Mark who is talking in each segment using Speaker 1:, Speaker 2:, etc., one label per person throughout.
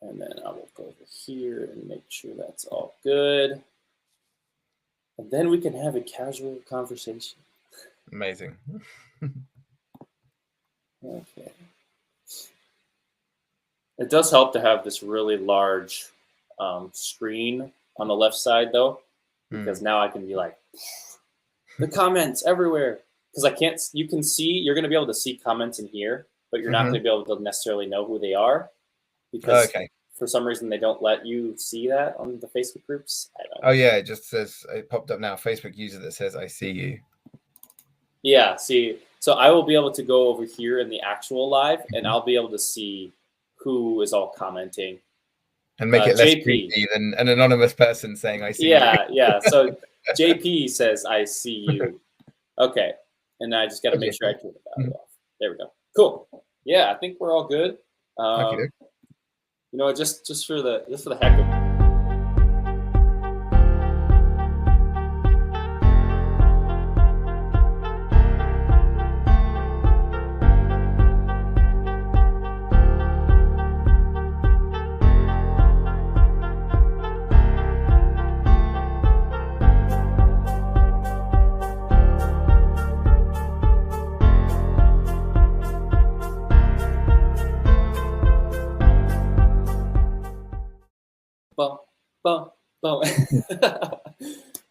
Speaker 1: And then I will go over here and make sure that's all good. And then we can have a casual conversation.
Speaker 2: Amazing.
Speaker 1: Okay. It does help to have this really large screen on the left side, though, because now I can be like, the comments everywhere. Because I can't, you can see, you're going to be able to see comments in here, but you're not going to be able to necessarily know who they are. Because for some reason they don't let you see that on the Facebook groups. I don't know.
Speaker 2: Oh yeah, it just says, it popped up now, Facebook user that says, I see you.
Speaker 1: Yeah, see, so I will be able to go over here in the actual live, and I'll be able to see who is all commenting.
Speaker 2: And make it less creepy than an anonymous person saying, I see you.
Speaker 1: Yeah. So JP says, I see you. Okay. And I just got to make sure I turn the value off. There we go. Cool. Yeah, I think we're all good. You know, just for the heck of it.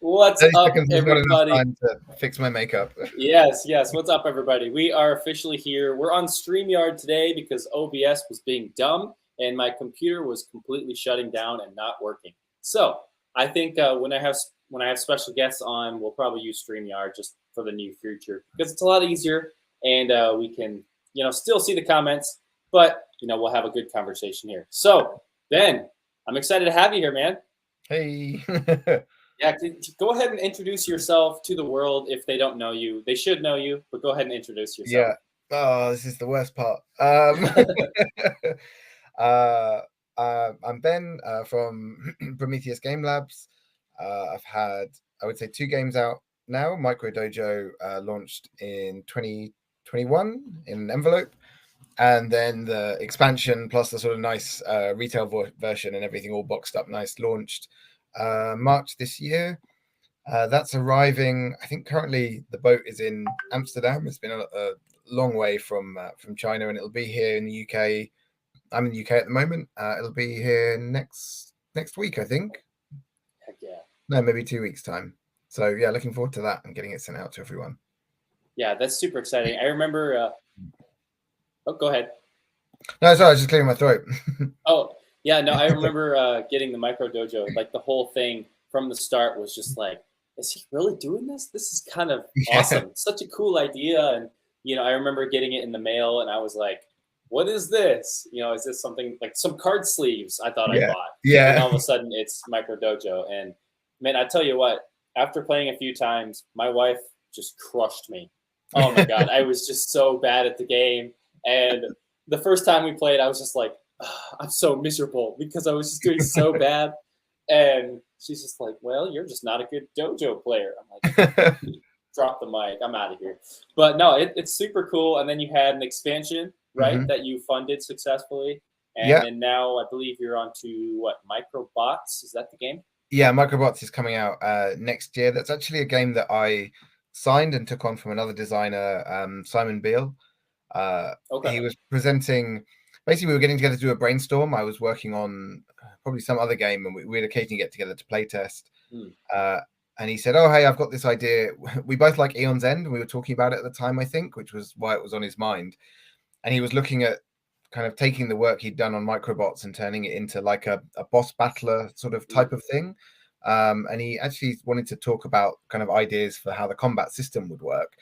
Speaker 1: What's up, everybody?
Speaker 2: Time to fix my makeup.
Speaker 1: Yes. What's up, everybody? We are officially here. We're on StreamYard today because OBS was being dumb and my computer was completely shutting down and not working. So I think when I have special guests on, we'll probably use StreamYard just for the near future because it's a lot easier and we can, still see the comments, but we'll have a good conversation here. So Ben, I'm excited to have you here, man.
Speaker 2: Hey.
Speaker 1: Yeah, go ahead and introduce yourself to the world if they don't know you. They should know you, but go ahead and introduce yourself.
Speaker 2: Yeah. Oh, this is the worst part. I'm Ben from Prometheus Game Labs. I've had, I would say, 2 games out now. Micro Dojo launched in 2021 in an envelope. And then the expansion plus the sort of nice retail version and everything all boxed up nice launched March this year. That's arriving. I think currently the boat is in Amsterdam. It's been a long way from China, and it'll be here in the UK. I'm in the UK at the moment. It'll be here next week, I think.
Speaker 1: Heck yeah.
Speaker 2: No, maybe 2 weeks time. So yeah, looking forward to that and getting it sent out to everyone.
Speaker 1: Yeah, that's super exciting. I remember. Oh, go ahead.
Speaker 2: No, sorry, I was just clearing my throat.
Speaker 1: Oh, yeah, no, I remember getting the Micro Dojo. Like the whole thing from the start was just like, is he really doing this? This is kind of awesome. Such a cool idea. And, I remember getting it in the mail and I was like, what is this? Is this something like some card sleeves I thought I bought?
Speaker 2: Yeah.
Speaker 1: And all of a sudden it's Micro Dojo. And man, I tell you what, after playing a few times, my wife just crushed me. Oh my God. I was just so bad at the game. And the first time we played, I was just like, I'm so miserable because I was just doing so bad. And she's just like, well, you're just not a good dojo player. I'm like, drop the mic. I'm out of here. But no, it's super cool. And then you had an expansion, right, that you funded successfully. And then now I believe you're on to what, Microbots? Is that the game?
Speaker 2: Yeah, Microbots is coming out next year. That's actually a game that I signed and took on from another designer, Simon Beale. He was presenting. Basically, we were getting together to do a brainstorm. I was working on probably some other game, and we'd occasionally get together to play test. And he said, "Oh, hey, I've got this idea." We both like Aeon's End, and we were talking about it at the time, I think, which was why it was on his mind. And he was looking at kind of taking the work he'd done on Microbots and turning it into like a boss battler sort of type of thing. And he actually wanted to talk about kind of ideas for how the combat system would work.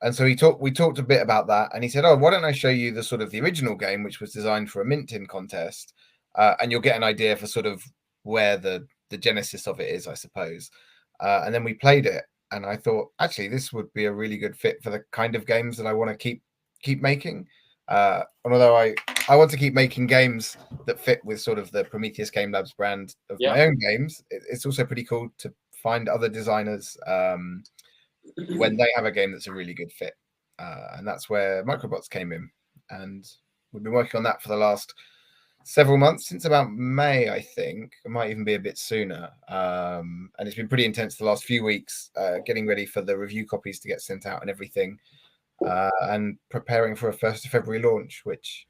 Speaker 2: And so we talked a bit about that, and he said, "Oh, why don't I show you the sort of the original game, which was designed for a mint tin contest, and you'll get an idea for sort of where the genesis of it is, I suppose." And then we played it, and I thought, actually, this would be a really good fit for the kind of games that I want to keep making. And although I want to keep making games that fit with sort of the Prometheus Game Labs brand of my own games, it's also pretty cool to find other designers when they have a game that's a really good fit. And that's where Microbots came in. And we've been working on that for the last several months, since about May, I think. It might even be a bit sooner. And it's been pretty intense the last few weeks, getting ready for the review copies to get sent out and everything, and preparing for a 1st of February launch, which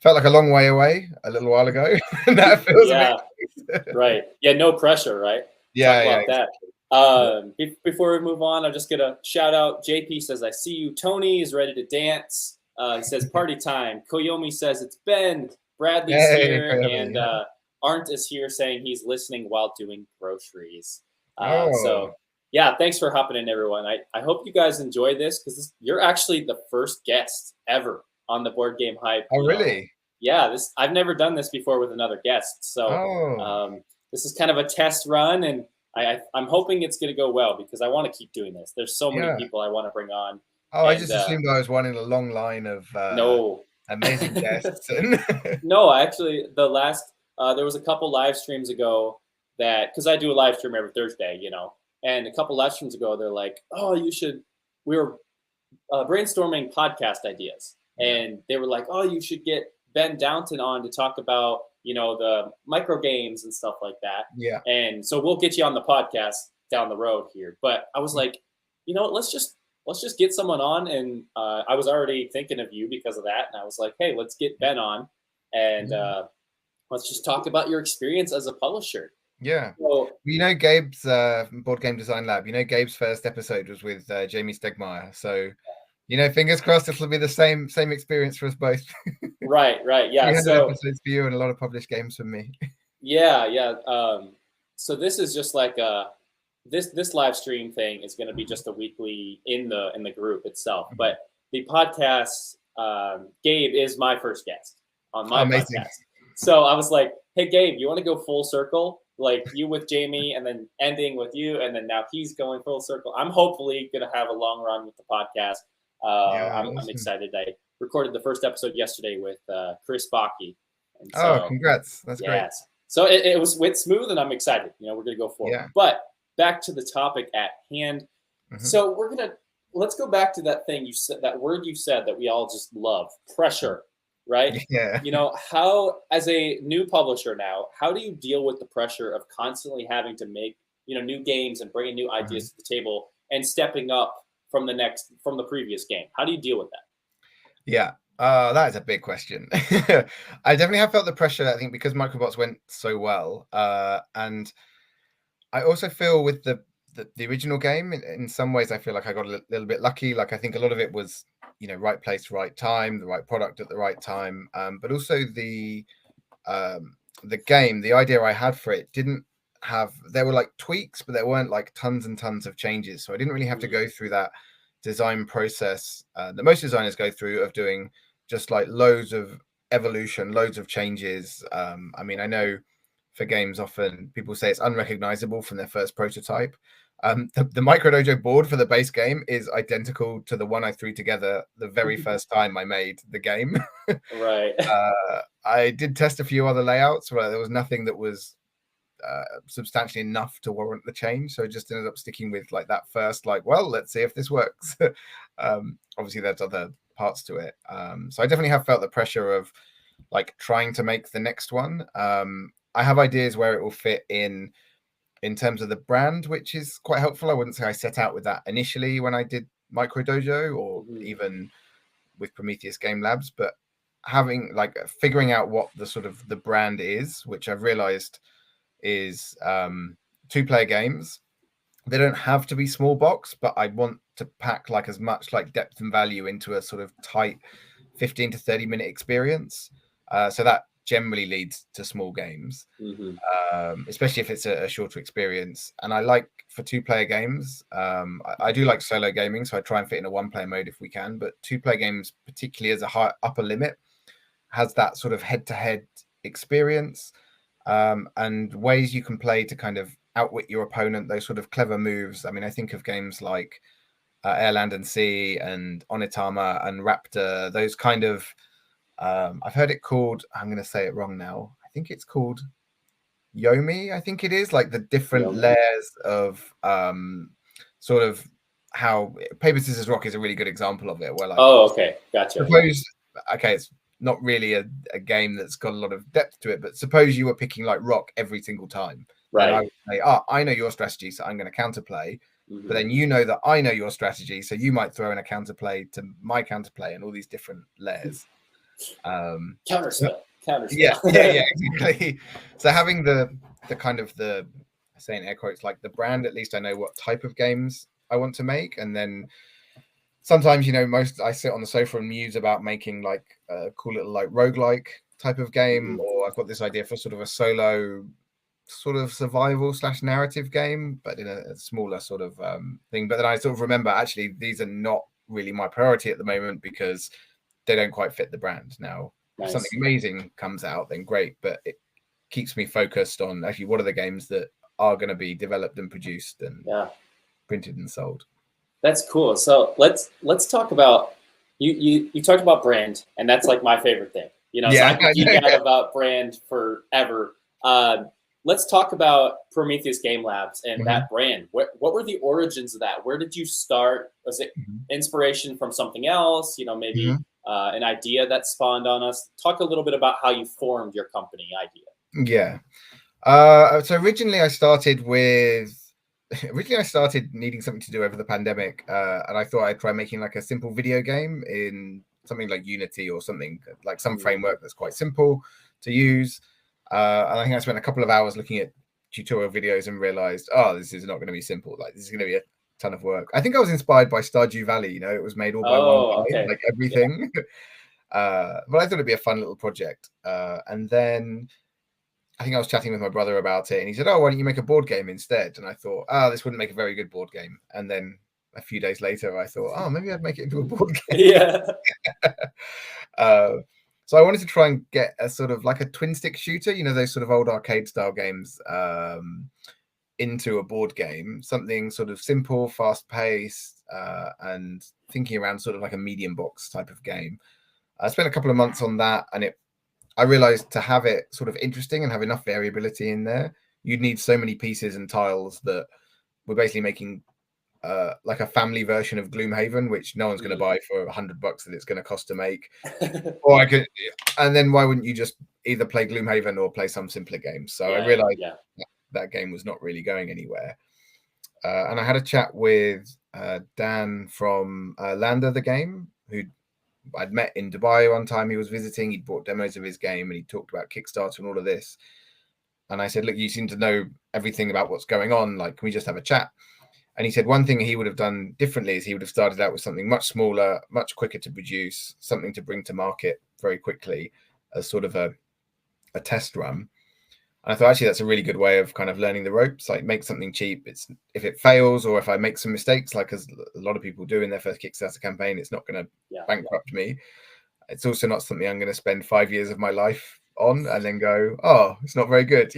Speaker 2: felt like a long way away a little while ago. That feels a
Speaker 1: bit right. Yeah, no pressure, right?
Speaker 2: Yeah,
Speaker 1: Talk about that. Before we move on, I'm just gonna shout out. JP says, "I see you." Tony is ready to dance. He says, "Party time." Koyomi says, "It's Ben." Bradley's here,
Speaker 2: Koyomi,
Speaker 1: and Arndt is here saying he's listening while doing groceries.
Speaker 2: Oh.
Speaker 1: So yeah, thanks for hopping in, everyone. I hope you guys enjoy this, because you're actually the first guest ever on the Board Game Hype.
Speaker 2: Oh, really?
Speaker 1: Yeah, I've never done this before with another guest. So this is kind of a test run, and I'm hoping it's going to go well, because I want to keep doing this. There's so many people I want to bring on.
Speaker 2: Oh, I just assumed I was one in a long line of
Speaker 1: no
Speaker 2: amazing guests.
Speaker 1: No, actually, there was a couple live streams ago because I do a live stream every Thursday, and a couple live streams ago, they're like, "Oh, we were brainstorming podcast ideas," and they were like, "Oh, you should get Ben Downton on to talk about, the micro games and stuff like that."
Speaker 2: Yeah.
Speaker 1: And so we'll get you on the podcast down the road here. But I was like, let's just get someone on. And I was already thinking of you because of that. And I was like, hey, let's get Ben on, and let's just talk about your experience as a publisher.
Speaker 2: Yeah. So, Gabe's Board Game Design Lab, Gabe's first episode was with Jamie Stegmaier. So, fingers crossed it'll be the same experience for us both.
Speaker 1: Right. Yeah.
Speaker 2: 300 episodes for you and a lot of published games for me.
Speaker 1: Yeah. So this is just like this live stream thing is going to be just a weekly in the group itself. Mm-hmm. But the podcast, Gabe is my first guest on my podcast. So I was like, hey, Gabe, you want to go full circle? Like you with Jamie, and then ending with you, and then now he's going full circle. I'm hopefully going to have a long run with the podcast. I'm excited. I recorded the first episode yesterday with Chris Baki.
Speaker 2: So, congrats. That's great.
Speaker 1: So it went smooth, and I'm excited. We're going to go forward. Yeah. But back to the topic at hand. Mm-hmm. So let's go back to that thing you said, that word you said that we all just love, pressure. Right?
Speaker 2: Yeah.
Speaker 1: How, as a new publisher now, how do you deal with the pressure of constantly having to make, new games and bringing new ideas to the table and stepping up from the previous game? How do you deal with that?
Speaker 2: Yeah, that is a big question. I definitely have felt the pressure, I think, because Microbots went so well. And I also feel with the original game, in some ways, I feel like I got a little bit lucky. Like, I think a lot of it was, right place, right time, the right product at the right time. But also the game, the idea I had for it there were like tweaks, but there weren't like tons and tons of changes. So I didn't really have to go through that design process that most designers go through, of doing just like loads of evolution, loads of changes. I mean, I know for games, often people say it's unrecognizable from their first prototype. The Micro Dojo board for the base game is identical to the one I threw together the very first time I made the game.
Speaker 1: Right.
Speaker 2: I did test a few other layouts where there was nothing that was substantially enough to warrant the change. So I just ended up sticking with like that first, like, well, let's see if this works. Obviously, there's other parts to it. So I definitely have felt the pressure of like trying to make the next one. I have ideas where it will fit in terms of the brand, which is quite helpful. I wouldn't say I set out with that initially when I did Micro Dojo, or even with Prometheus Game Labs, but figuring out what the sort of the brand is, which I've realized is 2-player games. They don't have to be small box, but I want to pack like as much like depth and value into a sort of tight 15 to 30 minute experience. So that generally leads to small games, especially if it's a shorter experience. And I like, for 2-player games, I do like solo gaming, so I try and fit in a 1-player mode if we can, but 2-player games, particularly as a high upper limit, has that sort of head-to-head experience, and ways you can play to kind of outwit your opponent, those sort of clever moves. I mean, I think of games like Air, Land and Sea and Onitama and Raptor, those kind of I've heard it called, I'm going to say it wrong now, I think it's called Yomi, I think it is, like the different layers of sort of how Paper, Scissors, Rock is a really good example of it, where like,
Speaker 1: oh, okay, gotcha.
Speaker 2: Suppose, okay, it's not really a game that's got a lot of depth to it. But suppose you were picking like rock every single time.
Speaker 1: Right.
Speaker 2: And I would say, I know your strategy, so I'm going to counterplay. Mm-hmm. But then you know that I know your strategy, so you might throw in a counterplay to my counterplay and all these different layers.
Speaker 1: Counterspell.
Speaker 2: Yeah, exactly. So having the kind of the, saying air quotes, like the brand, at least I know what type of games I want to make. And then sometimes, I sit on the sofa and muse about making like a cool little like roguelike type of game, or I've got this idea for sort of a solo sort of survival / narrative game, but in a smaller sort of thing. But then I sort of remember, actually, these are not really my priority at the moment because they don't quite fit the brand. Now, if something amazing comes out, then great, but it keeps me focused on actually what are the games that are going to be developed and produced and printed and sold.
Speaker 1: That's cool. So let's talk about you talked about brand, and that's like my favorite thing. So I can geek out about brand forever. Let's talk about Prometheus Game Labs and that brand. What were the origins of that? Where did you start? Was it inspiration from something else? Maybe an idea that spawned on us. Talk a little bit about how you formed your company idea.
Speaker 2: Yeah. So originally I started needing something to do over the pandemic, and I thought I'd try making like a simple video game in something like Unity or something like some framework that's quite simple to use. And I think I spent a couple of hours looking at tutorial videos and realized, this is not going to be simple. Like, this is going to be a ton of work. I think I was inspired by Stardew Valley. It was made all by one guy, like everything. Yeah. But I thought it'd be a fun little project. And then I think I was chatting with my brother about it, and he said, why don't you make a board game instead? And I thought, this wouldn't make a very good board game. And then a few days later, I thought, maybe I'd make it into a board game.
Speaker 1: Yeah.
Speaker 2: So I wanted to try and get a sort of like a twin stick shooter, those sort of old arcade style games, into a board game, something sort of simple, fast paced, and thinking around sort of like a medium box type of game. I spent a couple of months on that, and I realized to have it sort of interesting and have enough variability in there, you'd need so many pieces and tiles that we're basically making like a family version of Gloomhaven, which no one's going to buy for $100 that it's going to cost to make. And then why wouldn't you just either play Gloomhaven or play some simpler games? So I realized that game was not really going anywhere. And I had a chat with Dan from Lander the Game, who I'd met in Dubai one time. He was visiting, he'd bought demos of his game, and he talked about Kickstarter and all of this. And I said, look, you seem to know everything about what's going on. Like, can we just have a chat? And he said one thing he would have done differently is he would have started out with something much smaller, much quicker to produce, something to bring to market very quickly as sort of a test run. And I thought, actually, that's a really good way of kind of learning the ropes. Like, make something cheap. If it fails, or if I make some mistakes, like as a lot of people do in their first Kickstarter campaign, it's not going to bankrupt me. It's also not something I'm going to spend 5 years of my life on and then go, it's not very good.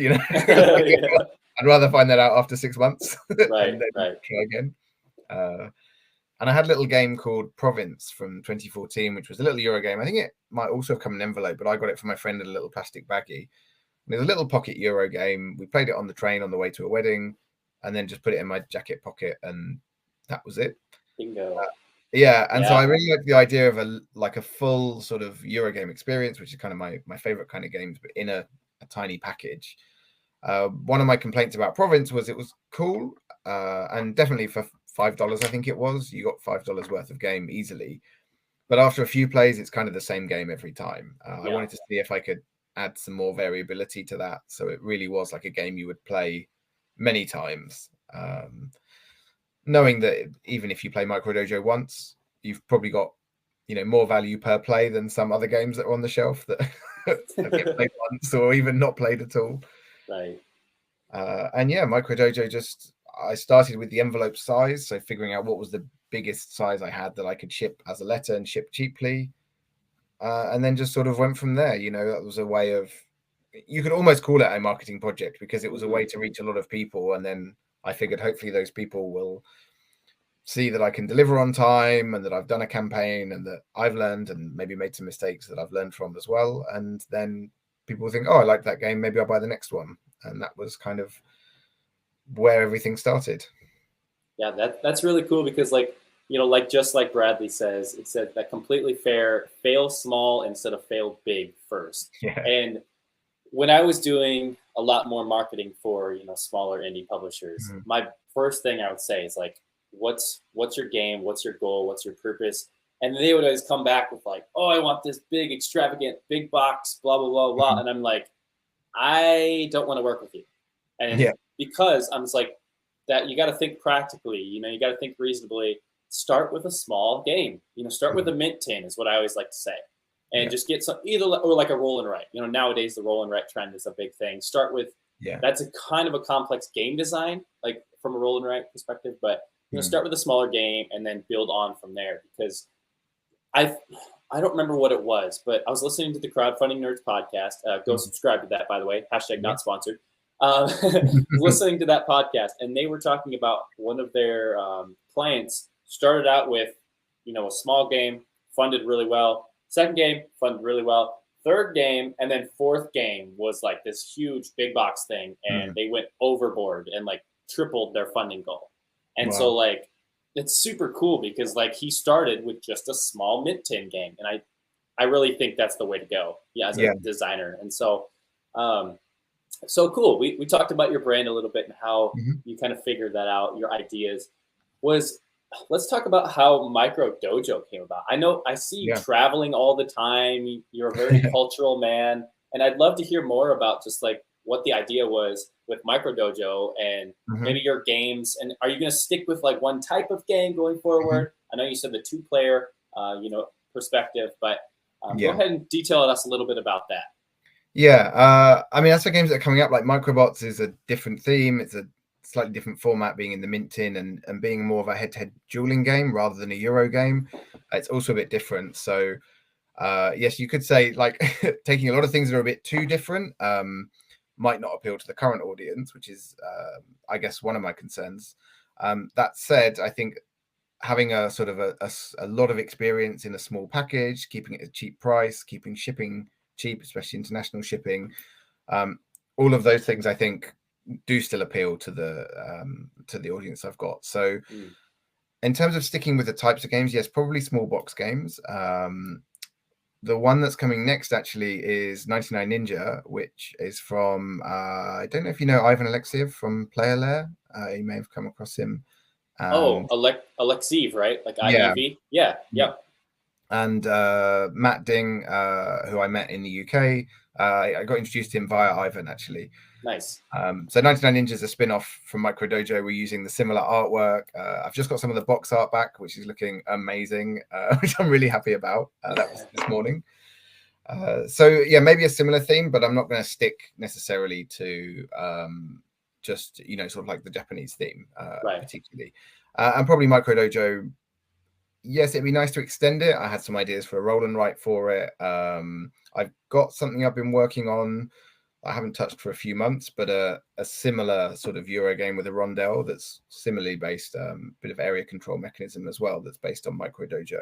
Speaker 2: I'd rather find that out after 6 months and then try again. And I had a little game called Province from 2014, which was a little Euro game. I think it might also have come in an envelope, but I got it from my friend in a little plastic baggie. And it was a little pocket Euro game. We played it on the train on the way to a wedding, and then just put it in my jacket pocket, and that was it.
Speaker 1: Bingo.
Speaker 2: So I really like the idea of a full sort of Eurogame experience, which is kind of my favorite kind of games, but in a tiny package. One of my complaints about Province was it was cool, and definitely for $5, I think it was, you got $5 worth of game easily. But after a few plays, it's kind of the same game every time. I wanted to see if I could add some more variability to that, so it really was like a game you would play many times, knowing that even if you play Micro Dojo once, you've probably got more value per play than some other games that are on the shelf that get played once or even not played at all.
Speaker 1: Right.
Speaker 2: And Micro Dojo, I started with the envelope size, so figuring out what was the biggest size I had that I could ship as a letter and ship cheaply. And then just sort of went from there. That was a way of, you could almost call it a marketing project, because it was a way to reach a lot of people. And then I figured hopefully those people will see that I can deliver on time, and that I've done a campaign, and that I've learned and maybe made some mistakes that I've learned from as well. And then people think, I like that game, maybe I'll buy the next one. And that was kind of where everything started.
Speaker 1: Yeah, that's really cool, because like like just like Bradley says, it said that completely fair, fail small instead of fail big first.
Speaker 2: Yeah.
Speaker 1: And when I was doing a lot more marketing for, smaller indie publishers, my first thing I would say is like, what's your game? What's your goal? What's your purpose? And they would always come back with like, oh, I want this big, extravagant, big box, blah, blah, blah, blah. And I'm like, I don't want to work with you. And because I'm just like, that you got to think practically, you got to think reasonably. Start with a small game, start with a mint tin is what I always like to say. And just get some or like a roll and write. Nowadays the roll and write trend is a big thing. Start with that's a kind of a complex game design, like from a roll and write perspective. But start with a smaller game and then build on from there. Because I don't remember what it was, but I was listening to the Crowdfunding Nerds podcast. Go subscribe to that, by the way. # not sponsored. Listening to that podcast, and they were talking about one of their clients started out with, a small game, funded really well. Second game, funded really well. Third game, and then fourth game was like this huge big box thing, and they went overboard and like tripled their funding goal. And so like, it's super cool because like he started with just a small mint tin game, and I really think that's the way to go. As a designer. And so, so cool. We talked about your brand a little bit and how you kind of figured that out. Your ideas let's talk about how Micro Dojo came about. I see you traveling all the time. You're a very cultural man, and I'd love to hear more about just like what the idea was with Micro Dojo and maybe your games. And are you going to stick with like one type of game going forward? I know you said the 2-player, perspective, but go ahead and detail us a little bit about that.
Speaker 2: Yeah, I mean, as for games that are coming up, like Microbots is a different theme. It's a slightly different format, being in the mint tin and being more of a head-to-head dueling game rather than a Euro game. It's also a bit different. So yes, you could say like taking a lot of things that are a bit too different might not appeal to the current audience, which is I guess one of my concerns. That said, I think having a sort of a lot of experience in a small package, keeping it at a cheap price, keeping shipping cheap, especially international shipping, all of those things I think do still appeal to the audience I've got. So in terms of sticking with the types of games, yes, probably small box games. The one that's coming next actually is 99 Ninja, which is from I don't know if you know Ivan Alexiev from Player Lair. You may have come across him.
Speaker 1: Alexiev, right? Like IEV? Yeah.
Speaker 2: And Matt Ding, who I met in the UK, I got introduced to him via Ivan, actually.
Speaker 1: Nice.
Speaker 2: So 99 Ninja is a spin-off from Micro Dojo. We're using the similar artwork. I've just got some of the box art back, which is looking amazing, which I'm really happy about. That was this morning. So yeah, maybe a similar theme, but I'm not going to stick necessarily to just, sort of like the Japanese theme, particularly. And probably Micro Dojo, yes, it'd be nice to extend it. I had some ideas for a roll and write for it. I've got something I've been working on I haven't touched for a few months, but a similar sort of Euro game with a rondel that's similarly based, bit of area control mechanism as well, that's based on Micro Dojo.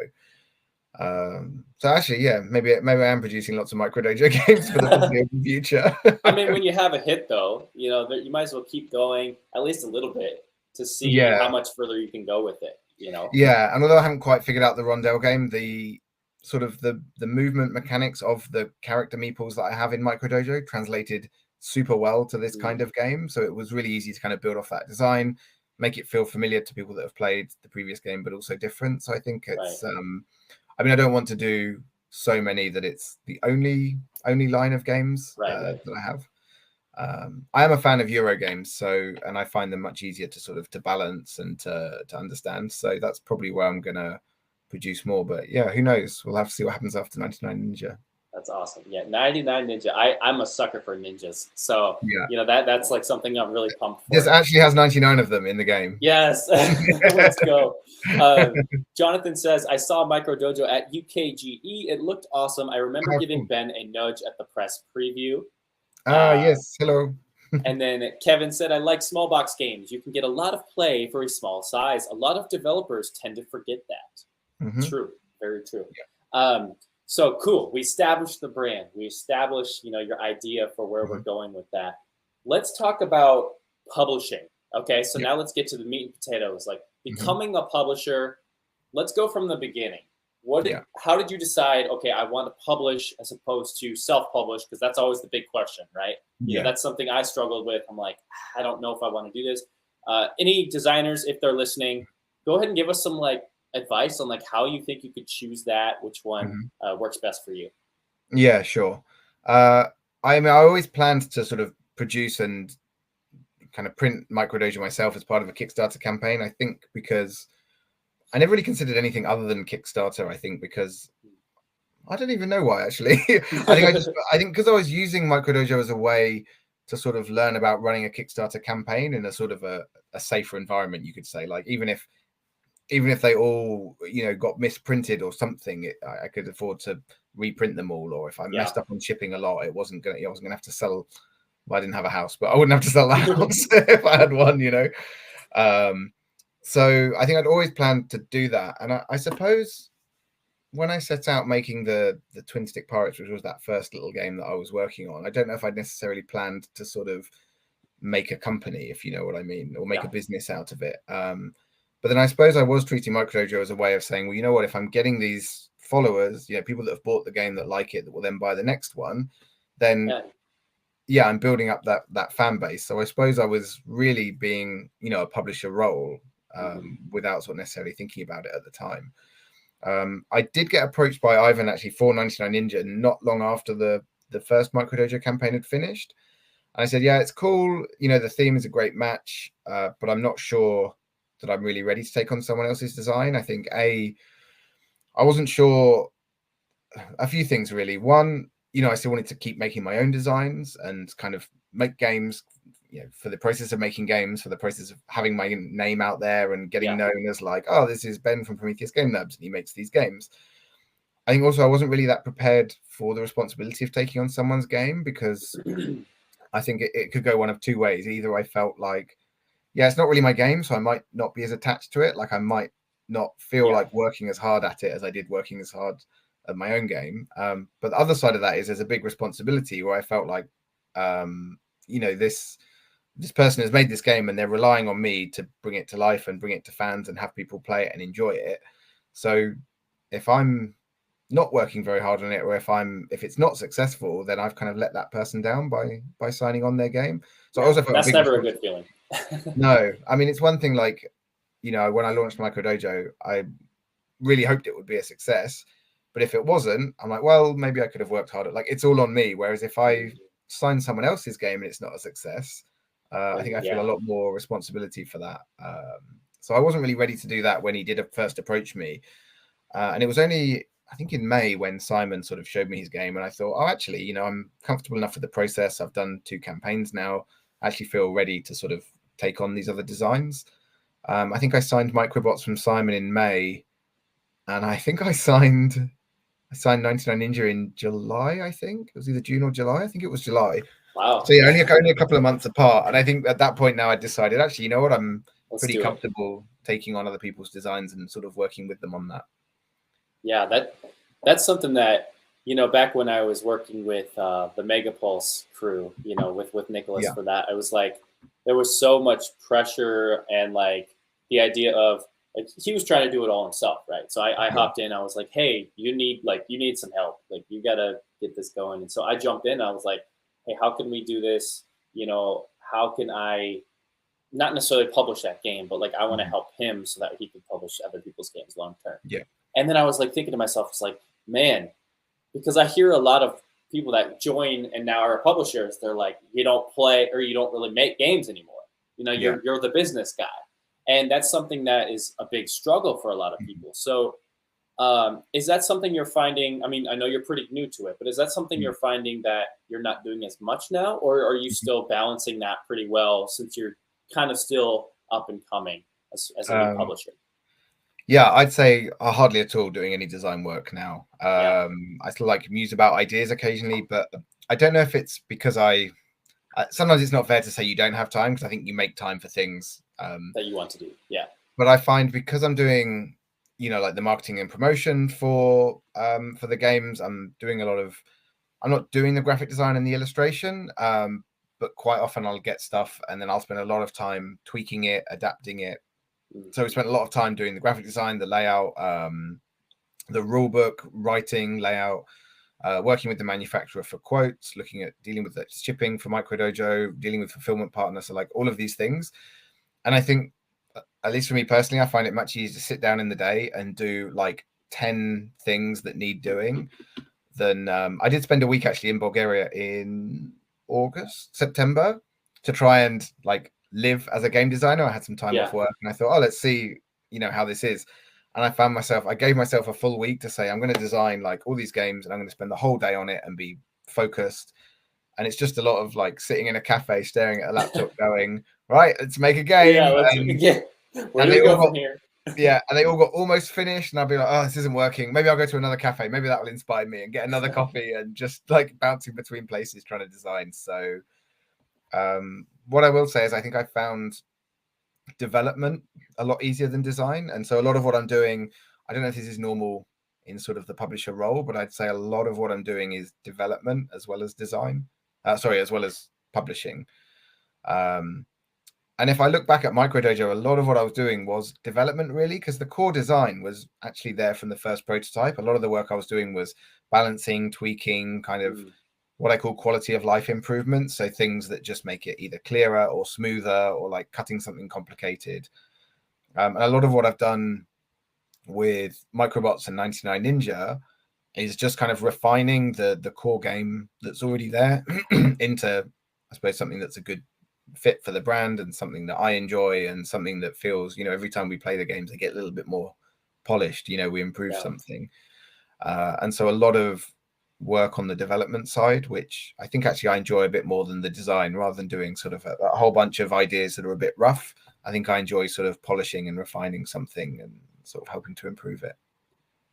Speaker 2: So actually, yeah, maybe I am producing lots of Micro Dojo games for the future.
Speaker 1: I mean, when you have a hit, though, you might as well keep going at least a little bit to see how much further you can go with it.
Speaker 2: Yeah, and although I haven't quite figured out the rondel game, the sort of the movement mechanics of the character meeples that I have in Micro Dojo translated super well to this kind of game. So it was really easy to kind of build off that design, make it feel familiar to people that have played the previous game, but also different. So I think it's, I mean, I don't want to do so many that it's the only line of games that I have. I am a fan of Euro games, and I find them much easier to balance and to understand. So that's probably where I'm gonna produce more. But yeah, who knows? We'll have to see what happens after 99 Ninja.
Speaker 1: That's awesome. Yeah, 99 Ninja. I'm a sucker for ninjas. So that's like something I'm really pumped for.
Speaker 2: This actually has 99 of them in the game.
Speaker 1: Yes. Let's go. Jonathan says, I saw Micro Dojo at UKGE. It looked awesome. I remember giving Ben a nudge at the press preview.
Speaker 2: Yes. Hello.
Speaker 1: And then Kevin said, I like small box games. You can get a lot of play for a small size. A lot of developers tend to forget that. Mm-hmm. True. Very true. Yeah. So cool. We established the brand. We established, your idea for where we're going with that. Let's talk about publishing. Okay. So now let's get to the meat and potatoes, like becoming a publisher. let's go from the beginning. How did you decide, okay, I want to publish as opposed to self-publish? Because that's always the big question, right? You know, that's something I struggled with. I'm like, I don't know if I want to do this. Any designers, if they're listening, go ahead and give us some like advice on like how you think you could choose that, which one works best for you.
Speaker 2: Yeah, sure. I mean, I always planned to sort of produce and kind of print Microdojo myself as part of a Kickstarter campaign. I think because I never really considered anything other than Kickstarter. I think because I don't even know why, actually. I think because I was using Microdojo as a way to sort of learn about running a Kickstarter campaign in a sort of a safer environment, you could say. Like even if they all, you know, got misprinted or something, I could afford to reprint them all. Or if I messed up on shipping a lot, I wasn't gonna have to sell. Well, I didn't have a house, but I wouldn't have to sell the house if I had one, you know. So I think I'd always planned to do that, and I suppose when I set out making the Twin Stick Pirates, which was that first little game that I was working on, I don't know if I'd necessarily planned to sort of make a company, if you know what I mean, or make a business out of it. But then I suppose I was treating Microdojo as a way of saying, well, you know what, if I'm getting these followers, you know, people that have bought the game that like it, that will then buy the next one, then I'm building up that fan base. So I suppose I was really being, you know, a publisher role without sort of necessarily thinking about it at the time. I did get approached by Ivan actually for 99 Ninja not long after the first Microdojo campaign had finished. And I said, yeah, it's cool. You know, the theme is a great match, but I'm not sure that I'm really ready to take on someone else's design. I think I wasn't sure a few things really. One, you know, I still wanted to keep making my own designs and kind of make games, you know, for the process of making games, for the process of having my name out there and getting known as like, oh, this is Ben from Prometheus Game Labs and he makes these games. I think also I wasn't really that prepared for the responsibility of taking on someone's game because I think it could go one of two ways. Either I felt like, yeah, it's not really my game, so I might not be as attached to it. Like I might not feel like working as hard at it as I did working as hard at my own game. But the other side of that is there's a big responsibility where I felt like, you know, this person has made this game and they're relying on me to bring it to life and bring it to fans and have people play it and enjoy it. So if I'm not working very hard on it, or if it's not successful, then I've kind of let that person down by signing on their game. So I also felt
Speaker 1: that's never a good feeling.
Speaker 2: No, I mean, it's one thing like, you know, when I launched Microdojo, I really hoped it would be a success. But if it wasn't, I'm like, well, maybe I could have worked harder. Like it's all on me. Whereas if I sign someone else's game and it's not a success, I think I feel a lot more responsibility for that. So I wasn't really ready to do that when he did first approach me. And it was only, I think in May when Simon sort of showed me his game and I thought, oh, actually, you know, I'm comfortable enough with the process. I've done 2 campaigns now. I actually feel ready to sort of take on these other designs. I think I signed Microbots from Simon in May. And I think I signed 99 Ninja in July, I think. It was either June or July. I think it was July.
Speaker 1: Wow.
Speaker 2: So yeah, only a couple of months apart. And I think at that point now I decided, actually, you know what? I'm pretty comfortable taking on other people's designs and sort of working with them on that.
Speaker 1: Yeah, that's something that, you know, back when I was working with the Megapulse crew, you know, with Nicholas for that, I was like, there was so much pressure and like the idea of, like, he was trying to do it all himself, right? So I hopped in. I was like, hey, you need some help. Like, you got to get this going. And so I jumped in. I was like, hey, how can we do this? You know, how can I not necessarily publish that game, but like I want to help him so that he can publish other people's games long term.
Speaker 2: Yeah.
Speaker 1: And then I was like thinking to myself, it's like, man, because I hear a lot of people that join and now are publishers, they're like, you don't play or you don't really make games anymore. You know, you're the business guy. And that's something that is a big struggle for a lot of people. So is that something you're finding? I mean, I know you're pretty new to it, but is that something you're finding that you're not doing as much now? Or are you still balancing that pretty well since you're kind of still up and coming as a new publisher?
Speaker 2: Yeah, I'd say hardly at all doing any design work now. I still like muse about ideas occasionally, but I don't know if it's because sometimes it's not fair to say you don't have time because I think you make time for things
Speaker 1: that you want to do. Yeah.
Speaker 2: But I find because I'm doing, you know, like the marketing and promotion for the games, I'm not doing the graphic design and the illustration, but quite often I'll get stuff and then I'll spend a lot of time tweaking it, adapting it, So we spent a lot of time doing the graphic design, the layout, the rule book, writing, layout, working with the manufacturer for quotes, looking at dealing with the shipping for MicroDojo, dealing with fulfillment partners, so like all of these things. And I think, at least for me personally, I find it much easier to sit down in the day and do like 10 things that need doing than I did spend a week actually in Bulgaria in September to try and like live as a game designer. I had some time off work and I thought, oh, let's see, how this is. And I gave myself a full week to say, I'm going to design like all these games and I'm going to spend the whole day on it and be focused. And it's just a lot of like sitting in a cafe, staring at a laptop going, right, let's make a game.
Speaker 1: Where do we go from here?
Speaker 2: Yeah, and they all got almost finished, and I'll be like, oh, this isn't working. Maybe I'll go to another cafe. Maybe that will inspire me and get another coffee and just like bouncing between places trying to design. So what I will say is I think I found development a lot easier than design. And so a lot of what I'm doing, I don't know if this is normal in sort of the publisher role, but I'd say a lot of what I'm doing is development as well as design. As well as publishing. And if I look back at MicroDojo, a lot of what I was doing was development, really, because the core design was actually there from the first prototype. A lot of the work I was doing was balancing, tweaking, kind of what I call quality of life improvements. So things that just make it either clearer or smoother or like cutting something complicated. And a lot of what I've done with Microbots and 99 Ninja is just kind of refining the core game that's already there into, I suppose, something that's a good fit for the brand and something that I enjoy and something that feels, every time we play the games, they get a little bit more polished, we improve something. And so a lot of work on the development side, which I think actually I enjoy a bit more than the design, rather than doing sort of a whole bunch of ideas that are a bit rough. I think I enjoy sort of polishing and refining something and sort of helping to improve it.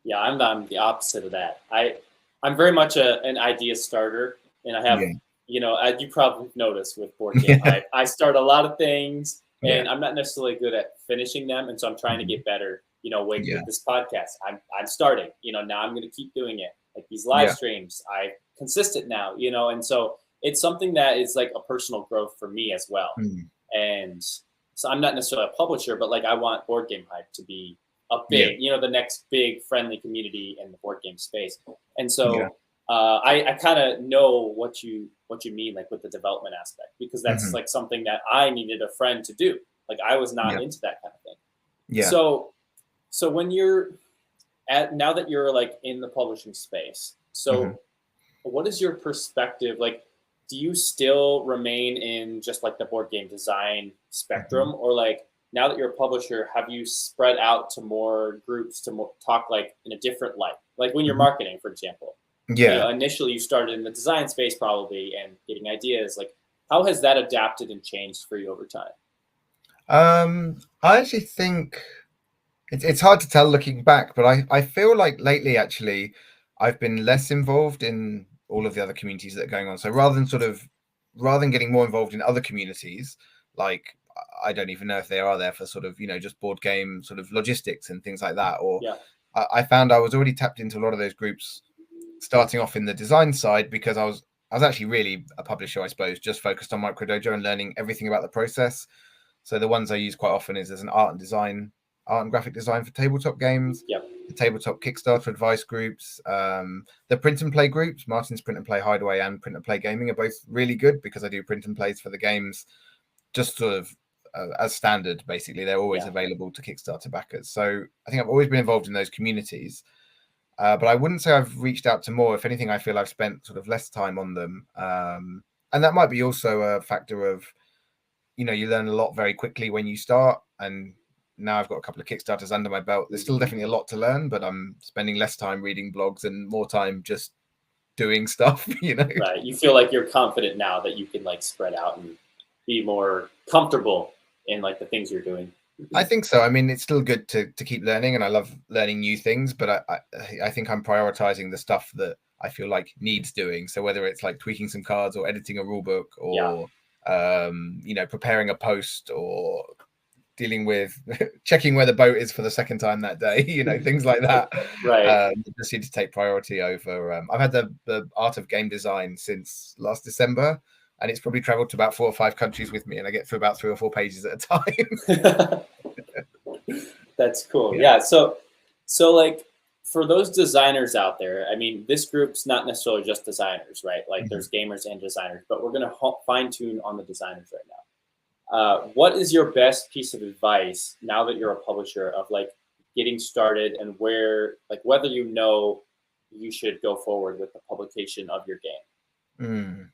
Speaker 1: Yeah, I'm the opposite of that. I'm very much an idea starter, and I have, as you probably noticed with BoardGameHype, I start a lot of things, and I'm not necessarily good at finishing them, and so I'm trying to get better. With this podcast, I'm starting. Now I'm going to keep doing it. Like these live streams, I'm consistent now. And so it's something that is like a personal growth for me as well. And so I'm not necessarily a publisher, but like I want BoardGameHype to be a big, the next big friendly community in the board game space. And so I kind of know what you mean, like with the development aspect, because that's like something that I needed a friend to do. Like I was not into that kind of thing. Yeah. So when you're now that you're like in the publishing space, so what is your perspective? Like, do you still remain in just like the board game design spectrum, or like, now that you're a publisher, have you spread out to more groups to talk like in a different light? Like when you're marketing, for example. Yeah. Initially, you started in the design space probably and getting ideas. Like, how has that adapted and changed for you over time?
Speaker 2: I actually think it's hard to tell looking back, but I feel like lately, actually, I've been less involved in all of the other communities that are going on. So rather than getting more involved in other communities, like, I don't even know if they are there for sort of, just board game sort of logistics and things like that. Or I found I was already tapped into a lot of those groups starting off in the design side, because I was actually really a publisher, I suppose, just focused on MicroDojo and learning everything about the process. So the ones I use quite often is there's an art and graphic design for tabletop games, the tabletop Kickstarter advice groups, the print and play groups, Martin's Print and Play Hideaway and Print and Play Gaming are both really good, because I do print and plays for the games just sort of as standard. Basically, they're always available to Kickstarter backers. So I think I've always been involved in those communities, but I wouldn't say I've reached out to more. If anything, I feel I've spent sort of less time on them, and that might be also a factor of, you learn a lot very quickly when you start, and now I've got a couple of Kickstarters under my belt. There's still definitely a lot to learn, but I'm spending less time reading blogs and more time just doing stuff.
Speaker 1: Right. You feel like you're confident now that you can like spread out and be more comfortable in like the things you're doing.
Speaker 2: I think so. I mean, it's still good to keep learning, and I love learning new things, but I think I'm prioritizing the stuff that I feel like needs doing. So whether it's like tweaking some cards or editing a rule book or preparing a post or dealing with checking where the boat is for the second time that day, things like that.
Speaker 1: Right.
Speaker 2: Just need to take priority over. I've had the art of game design since last December, and it's probably traveled to about 4 or 5 countries with me, and I get through about 3 or 4 pages at a time.
Speaker 1: That's cool. Yeah. So like for those designers out there, I mean, this group's not necessarily just designers, right? Like there's gamers and designers, but we're going to fine tune on the designers right now. What is your best piece of advice now that you're a publisher of like getting started and where, like whether you should go forward with the publication of your game?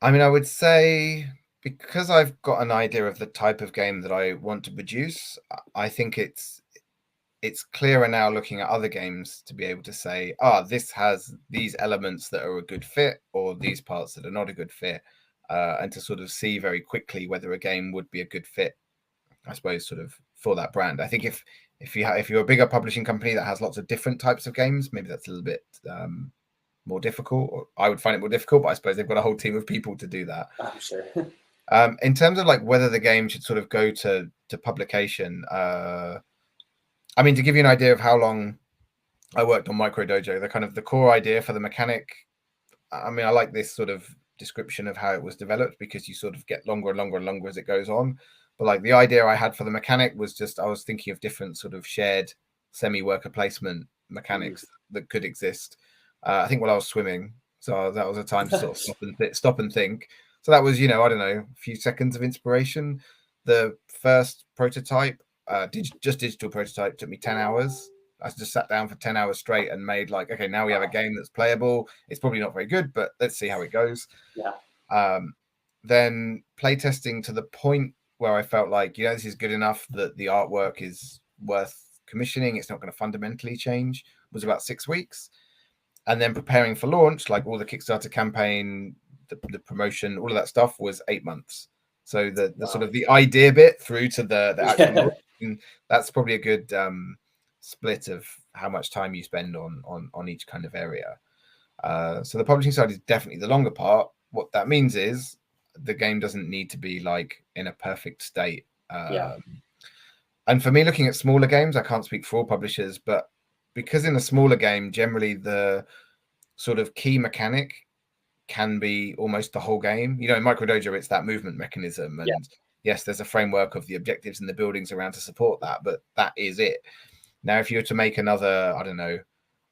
Speaker 2: I mean, I would say because I've got an idea of the type of game that I want to produce, I think it's clearer now looking at other games to be able to say, this has these elements that are a good fit or these parts that are not a good fit, and to sort of see very quickly whether a game would be a good fit, I suppose, sort of for that brand. I think if you're a bigger publishing company that has lots of different types of games, maybe that's a little bit more difficult, or I would find it more difficult, but I suppose they've got a whole team of people to do that.
Speaker 1: I'm sure.
Speaker 2: In terms of like whether the game should sort of go to publication, I mean, to give you an idea of how long I worked on Micro Dojo, the core idea for the mechanic, I mean, I like this sort of description of how it was developed because you sort of get longer and longer and longer as it goes on. But like the idea I had for the mechanic was just, I was thinking of different sort of shared semi-worker placement mechanics that could exist. I think while I was swimming, so that was a time to sort of stop and think. So that was, I don't know, a few seconds of inspiration. The first prototype, digital prototype, took me 10 hours. I just sat down for 10 hours straight and made like, okay, now we have a game that's playable. It's probably not very good, but let's see how it goes.
Speaker 1: Yeah.
Speaker 2: Then playtesting to the point where I felt like, this is good enough that the artwork is worth commissioning. It's not going to fundamentally change, was about 6 weeks. And then preparing for launch, like all the Kickstarter campaign, the promotion, all of that stuff was 8 months. So the sort of the idea bit through to the actual launch, that's probably a good split of how much time you spend on each kind of area. So the publishing side is definitely the longer part. What that means is the game doesn't need to be like in a perfect state. And for me, looking at smaller games, I can't speak for all publishers, but because in a smaller game, generally the sort of key mechanic can be almost the whole game. In Micro Dojo, it's that movement mechanism. And yes, there's a framework of the objectives and the buildings around to support that, but that is it. Now, if you were to make another, I don't know,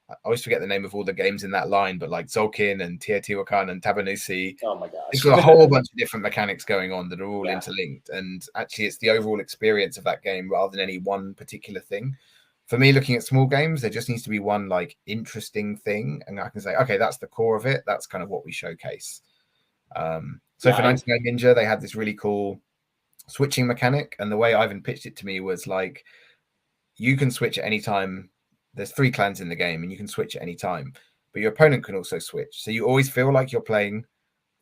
Speaker 2: I always forget the name of all the games in that line, but like Zolkin and Teotihuacan and Tabanusi.
Speaker 1: Oh my gosh.
Speaker 2: It's got a whole bunch of different mechanics going on that are all interlinked. And actually, it's the overall experience of that game rather than any one particular thing. For me, looking at small games, there just needs to be one like interesting thing. And I can say, okay, that's the core of it. That's kind of what we showcase. So for 99 Ninja, they had this really cool switching mechanic. And the way Ivan pitched it to me was like, you can switch at any time. There's 3 clans in the game and you can switch at any time, but your opponent can also switch. So you always feel like you're playing,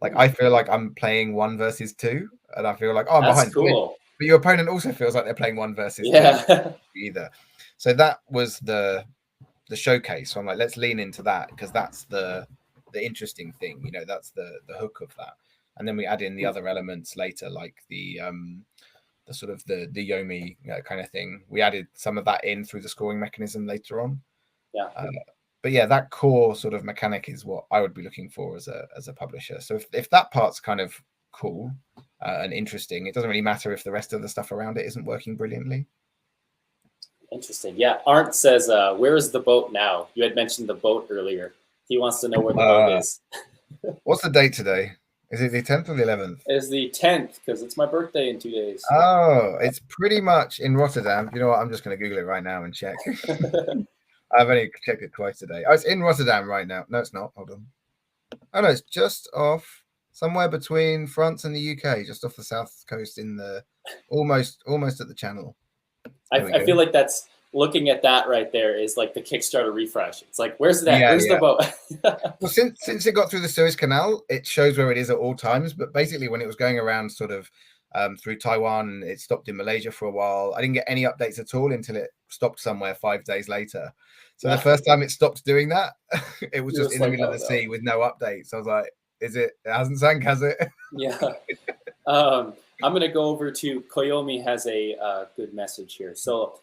Speaker 2: like I feel like I'm playing 1 versus 2 and I feel like, I'm behind.
Speaker 1: Cool.
Speaker 2: But your opponent also feels like they're playing 1 versus 2 either. So that was the showcase. So I'm like, let's lean into that because that's the interesting thing, that's the hook of that. And then we add in the other elements later, like the sort of the Yomi kind of thing. We added some of that in through the scoring mechanism later on. But yeah, that core sort of mechanic is what I would be looking for as a publisher. So if that part's kind of cool and interesting, it doesn't really matter if the rest of the stuff around it isn't working brilliantly.
Speaker 1: Interesting. Yeah. Arndt says, where is the boat now? You had mentioned the boat earlier. He wants to know where the boat is.
Speaker 2: What's the date today? Is it the 10th or the 11th?
Speaker 1: It's the 10th because it's my birthday in 2 days.
Speaker 2: Oh, it's pretty much in Rotterdam. You know what? I'm just going to Google it right now and check. I've only checked it twice today. Oh, it's in Rotterdam right now. No, it's not. Hold on. Oh, no, it's just off somewhere between France and the UK, just off the south coast in the almost at the channel.
Speaker 1: I feel like that's looking at that right there is like the Kickstarter refresh. It's like, where's that? Where's the boat?
Speaker 2: Well, since it got through the Suez Canal, it shows where it is at all times. But basically, when it was going around sort of through Taiwan, it stopped in Malaysia for a while. I didn't get any updates at all until it stopped somewhere 5 days later. So the first time it stopped doing that, it was just in the middle of the sea with no updates. I was like, it hasn't sank, has it?
Speaker 1: Yeah. I'm going to go over to Koyomi has a good message here. So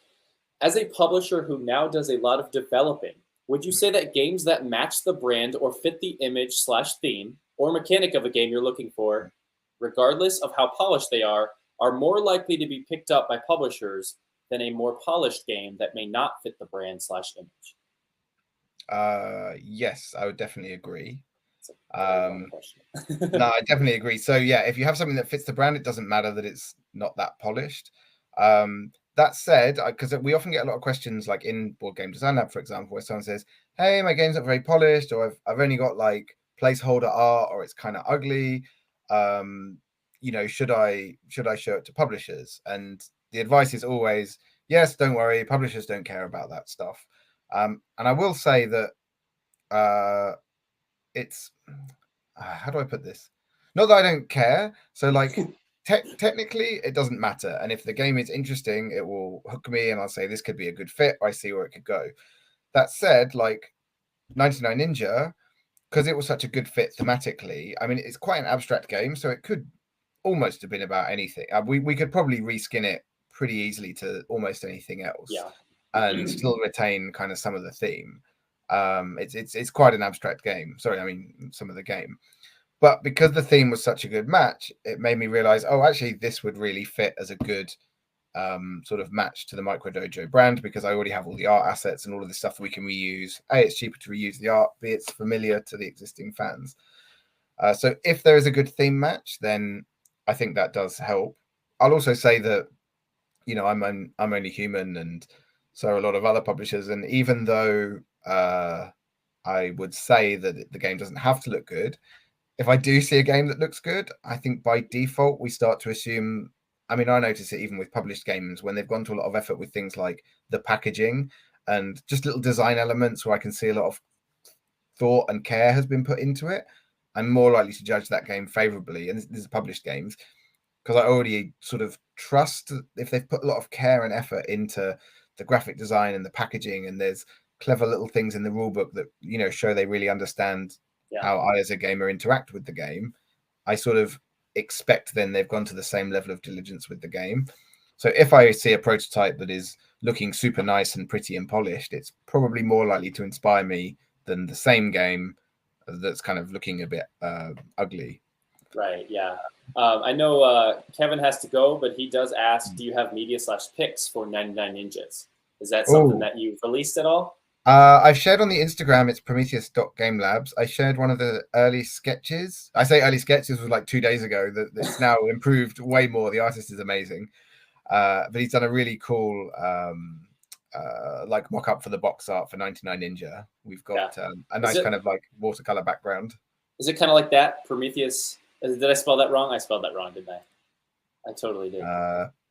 Speaker 1: as a publisher who now does a lot of developing, would you say that games that match the brand or fit the image/theme or mechanic of a game you're looking for, regardless of how polished they are are more likely to be picked up by publishers than a more polished game that may not fit the brand/image?
Speaker 2: Yes, I would definitely agree.
Speaker 1: Question.
Speaker 2: No, I definitely agree. So yeah, if you have something that fits the brand, it doesn't matter that it's not that polished. That said, because we often get a lot of questions, like in Board Game Design Lab, for example, where someone says, "Hey, my game's not very polished, or I've only got like placeholder art, or it's kind of ugly. Should I show it to publishers?" And the advice is always, yes, don't worry, publishers don't care about that stuff. And I will say that it's how do I put this? Not that I don't care. So like technically it doesn't matter. And if the game is interesting, it will hook me and I'll say this could be a good fit. I see where it could go. That said, like 99 Ninja, because it was such a good fit thematically, I mean, it's quite an abstract game, so it could almost have been about anything. We could probably reskin it pretty easily to almost anything else, and still retain kind of some of the theme. It's quite an abstract game. Sorry, I mean some of the game, but because the theme was such a good match, it made me realize, oh, actually, this would really fit as a good sort of match to the Micro Dojo brand, because I already have all the art assets and all of the stuff that we can reuse. A, it's cheaper to reuse the art. B, it's familiar to the existing fans. So if there is a good theme match, then I think that does help. I'll also say that, I'm only human, and so are a lot of other publishers. And even though I would say that the game doesn't have to look good, if I do see a game that looks good, I think by default we start to assume. I mean, I notice it even with published games when they've gone to a lot of effort with things like the packaging and just little design elements where I can see a lot of thought and care has been put into it. I'm more likely to judge that game favorably, and this is published games, because I already sort of trust if they've put a lot of care and effort into the graphic design and the packaging, and there's clever little things in the rule book that show they really understand how I as a gamer interact with the game. I sort of expect then they've gone to the same level of diligence with the game. So if I see a prototype that is looking super nice and pretty and polished, it's probably more likely to inspire me than the same game that's kind of looking a bit ugly.
Speaker 1: Right, yeah. I know Kevin has to go, but he does ask, do you have media/picks for 99 Ninjas? Is that something that you've released at all?
Speaker 2: I've shared on the Instagram, it's Prometheus.gamelabs. I shared one of the early sketches. I say early sketches was like 2 days ago. It's now improved way more. The artist is amazing. But he's done a really cool like mock-up for the box art for 99 Ninja. We've got a nice kind of like watercolor background.
Speaker 1: Is it kind of like that, Prometheus? Did I spell that wrong? I spelled that wrong, didn't I? I totally did.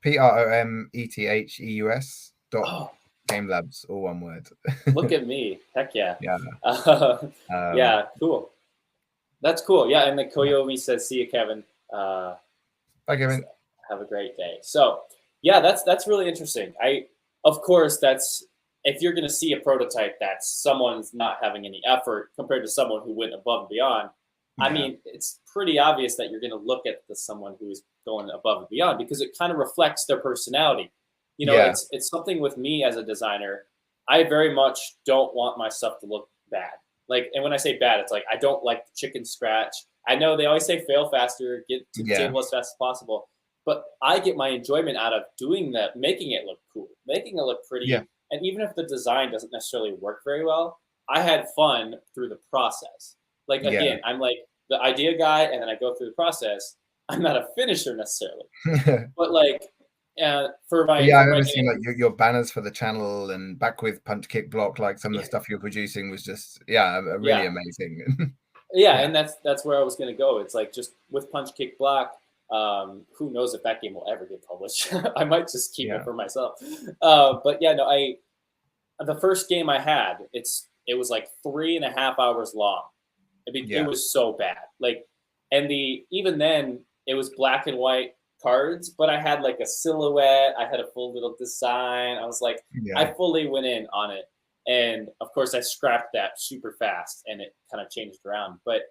Speaker 2: Prometheus. Game Labs, all one word.
Speaker 1: Look at me. Heck yeah.
Speaker 2: Yeah.
Speaker 1: Yeah, cool. That's cool. Yeah, and the Koyomi says, see you, Kevin.
Speaker 2: Bye, Kevin.
Speaker 1: Have a great day. So, yeah, that's really interesting. Of course, that's if you're going to see a prototype that someone's not having any effort compared to someone who went above and beyond. I mean, it's pretty obvious that you're going to look at someone who's going above and beyond, because it kind of reflects their personality. It's something with me as a designer. I very much don't want my stuff to look bad. Like, and when I say bad, it's like I don't like the chicken scratch. I know they always say fail faster, get to the table as fast as possible. But I get my enjoyment out of doing that, making it look cool, making it look pretty.
Speaker 2: Yeah.
Speaker 1: And even if the design doesn't necessarily work very well, I had fun through the process. Like, again, I'm like the idea guy, and then I go through the process. I'm not a finisher necessarily. But like, for my
Speaker 2: I remember seeing like your banners for the channel and back with Punch Kick Block, like some of the stuff you're producing was just really amazing.
Speaker 1: And that's where I was going to go. It's like, just with Punch Kick Block, who knows if that game will ever get published. I might just keep it for myself. But yeah, no, the first game I had, it was like 3.5 hours long. I mean, it was so bad. Like, and even then it was black and white cards, but I had like a silhouette. I had a full little design. I was like, I fully went in on it. And of course I scrapped that super fast and it kind of changed around, but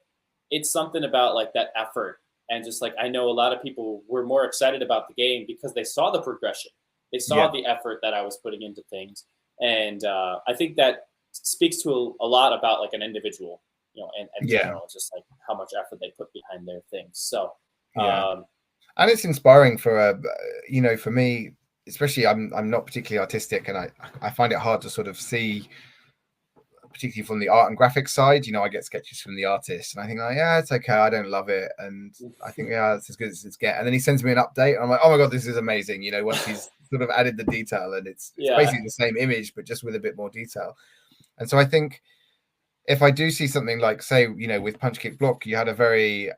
Speaker 1: it's something about like that effort. And just like, I know a lot of people were more excited about the game because they saw the progression. They saw the effort that I was putting into things. And I think that speaks to a lot about like an individual, and general, just like how much effort they put behind their things. So,
Speaker 2: And it's inspiring for for me, especially I'm not particularly artistic, and I find it hard to sort of see, particularly from the art and graphics side. I get sketches from the artist and I think, like, yeah, it's okay, I don't love it, and I think, yeah, it's as good as it's get. And then he sends me an update and I'm like, oh my god, this is amazing, once he's sort of added the detail, and it's basically the same image but just with a bit more detail. And so I think if I do see something like, say, with Punch Kick Block, you had a very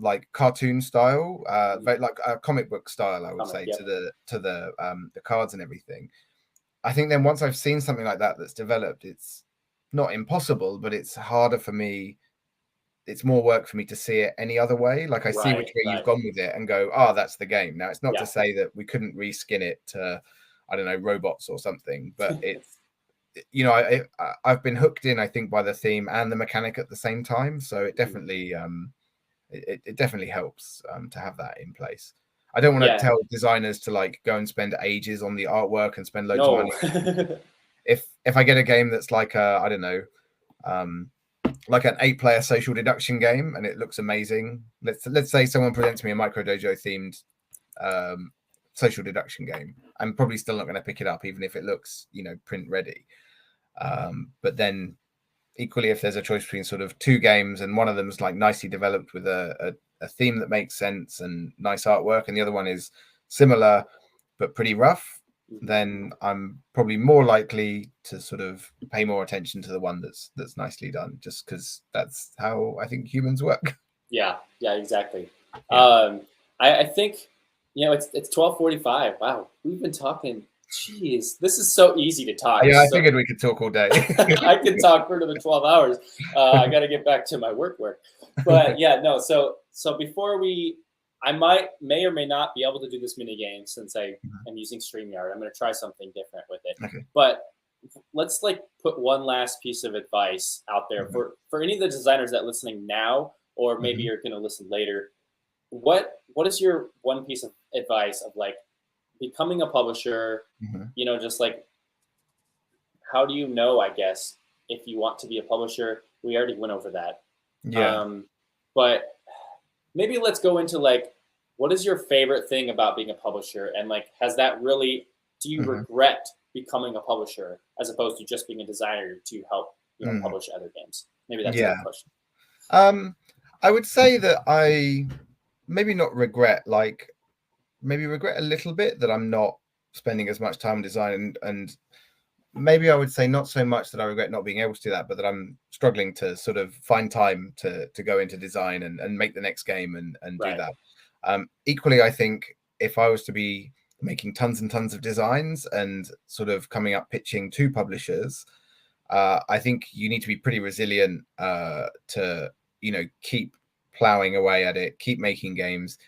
Speaker 2: like cartoon style, very like a comic book style, I would say, to the cards and everything. I think then once I've seen something like that that's developed, it's not impossible, but it's harder for me. It's more work for me to see it any other way. Like, I see which way you've gone with it and go, oh, that's the game. Now, it's not to say that we couldn't reskin it to, I don't know, robots or something, but it's, I've been hooked in, I think, by the theme and the mechanic at the same time. So it definitely, it definitely helps to have that in place. I don't want to tell designers to like go and spend ages on the artwork and spend loads of money. If I get a game that's like I don't know, like an 8-player social deduction game and it looks amazing. Let's say someone presents me a Micro Dojo themed social deduction game. I'm probably still not going to pick it up, even if it looks, print ready. But then equally, if there's a choice between sort of two games and one of them is like nicely developed with a theme that makes sense and nice artwork, and the other one is similar but pretty rough, then I'm probably more likely to sort of pay more attention to the one that's nicely done, just because that's how I think humans work.
Speaker 1: Yeah, exactly. Yeah. I think it's 12:45. Wow, we've been talking. Jeez, this is so easy to talk.
Speaker 2: Yeah, I figured we could talk all day.
Speaker 1: I could talk for another 12 hours. I got to get back to my work. But yeah, no. So before I may or may not be able to do this mini game since I am using StreamYard. I'm going to try something different with it. Okay. But let's put one last piece of advice out there for any of the designers that are listening now, or maybe you're going to listen later. What is your one piece of advice of becoming a publisher? Just how do you know, I guess, if you want to be a publisher? We already went over that. Yeah. But maybe let's go into what is your favorite thing about being a publisher? And has that really, do you regret becoming a publisher as opposed to just being a designer to help publish other games? Maybe that's a good question.
Speaker 2: I would say that I maybe not regret, maybe regret a little bit that I'm not spending as much time on design, and maybe I would say not so much that I regret not being able to do that, but that I'm struggling to sort of find time to go into design and make the next game and do that. Equally, I think if I was to be making tons and tons of designs and sort of coming up pitching to publishers, I think you need to be pretty resilient to keep plowing away at it, keep making games,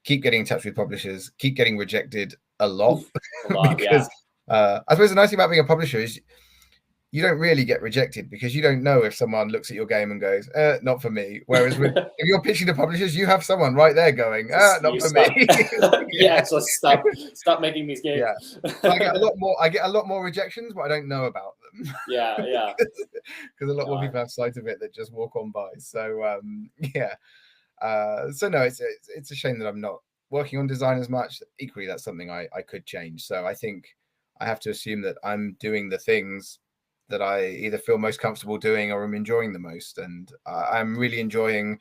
Speaker 2: keep getting in touch with publishers, keep getting rejected a lot. Because I suppose the nice thing about being a publisher is you don't really get rejected because you don't know if someone looks at your game and goes, not for me. Whereas if you're pitching to publishers, you have someone right there going, not for me.
Speaker 1: So stop making these games.
Speaker 2: Yeah. So I get a lot more rejections, but I don't know about them.
Speaker 1: Yeah.
Speaker 2: Because a lot more people have sight of it that just walk on by. So so no, it's a shame that I'm not working on design as much. Equally, that's something I could change. So I think I have to assume that I'm doing the things that I either feel most comfortable doing or am enjoying the most. And I'm really enjoying,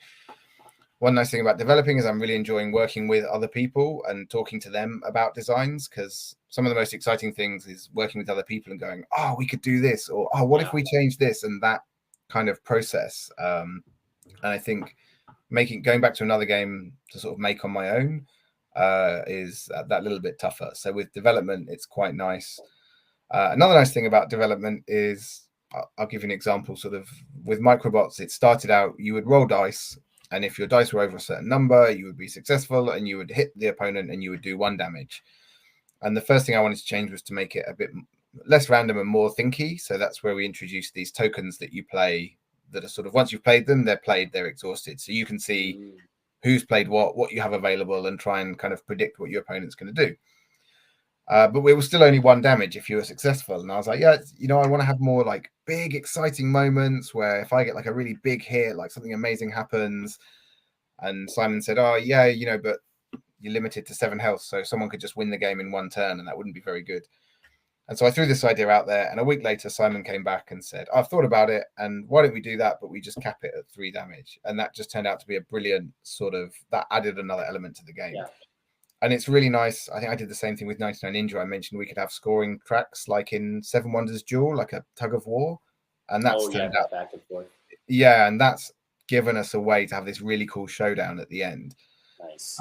Speaker 2: one nice thing about developing is I'm really enjoying working with other people and talking to them about designs, because some of the most exciting things is working with other people and going, oh, we could do this, or oh, what if we change this, and that kind of process. And I think going back to another game to sort of make on my own is that little bit tougher. So with development, it's quite nice. Another nice thing about development is, I'll give you an example, sort of with Microbots, it started out, you would roll dice, and if your dice were over a certain number, you would be successful and you would hit the opponent and you would do 1 damage. And the first thing I wanted to change was to make it a bit less random and more thinky. So that's where we introduced these tokens that you play that are sort of, once you've played them, they're exhausted. So you can see who's played what you have available and try and kind of predict what your opponent's going to do. But we were still only 1 damage if you were successful. And I was like, I want to have more big, exciting moments where if I get a really big hit, something amazing happens. And Simon said, oh, yeah, but you're limited to 7 health, so someone could just win the game in one turn, and that wouldn't be very good. And so I threw this idea out there, and a week later, Simon came back and said, I've thought about it, and why don't we do that, but we just cap it at 3 damage? And that just turned out to be a brilliant that added another element to the game.
Speaker 1: Yeah.
Speaker 2: And it's really nice. I think I did the same thing with 99 Ninja. I mentioned we could have scoring tracks like in Seven Wonders Duel, like a tug of war. And that's turned out
Speaker 1: back and forth.
Speaker 2: Yeah, and that's given us a way to have this really cool showdown at the end.
Speaker 1: Nice.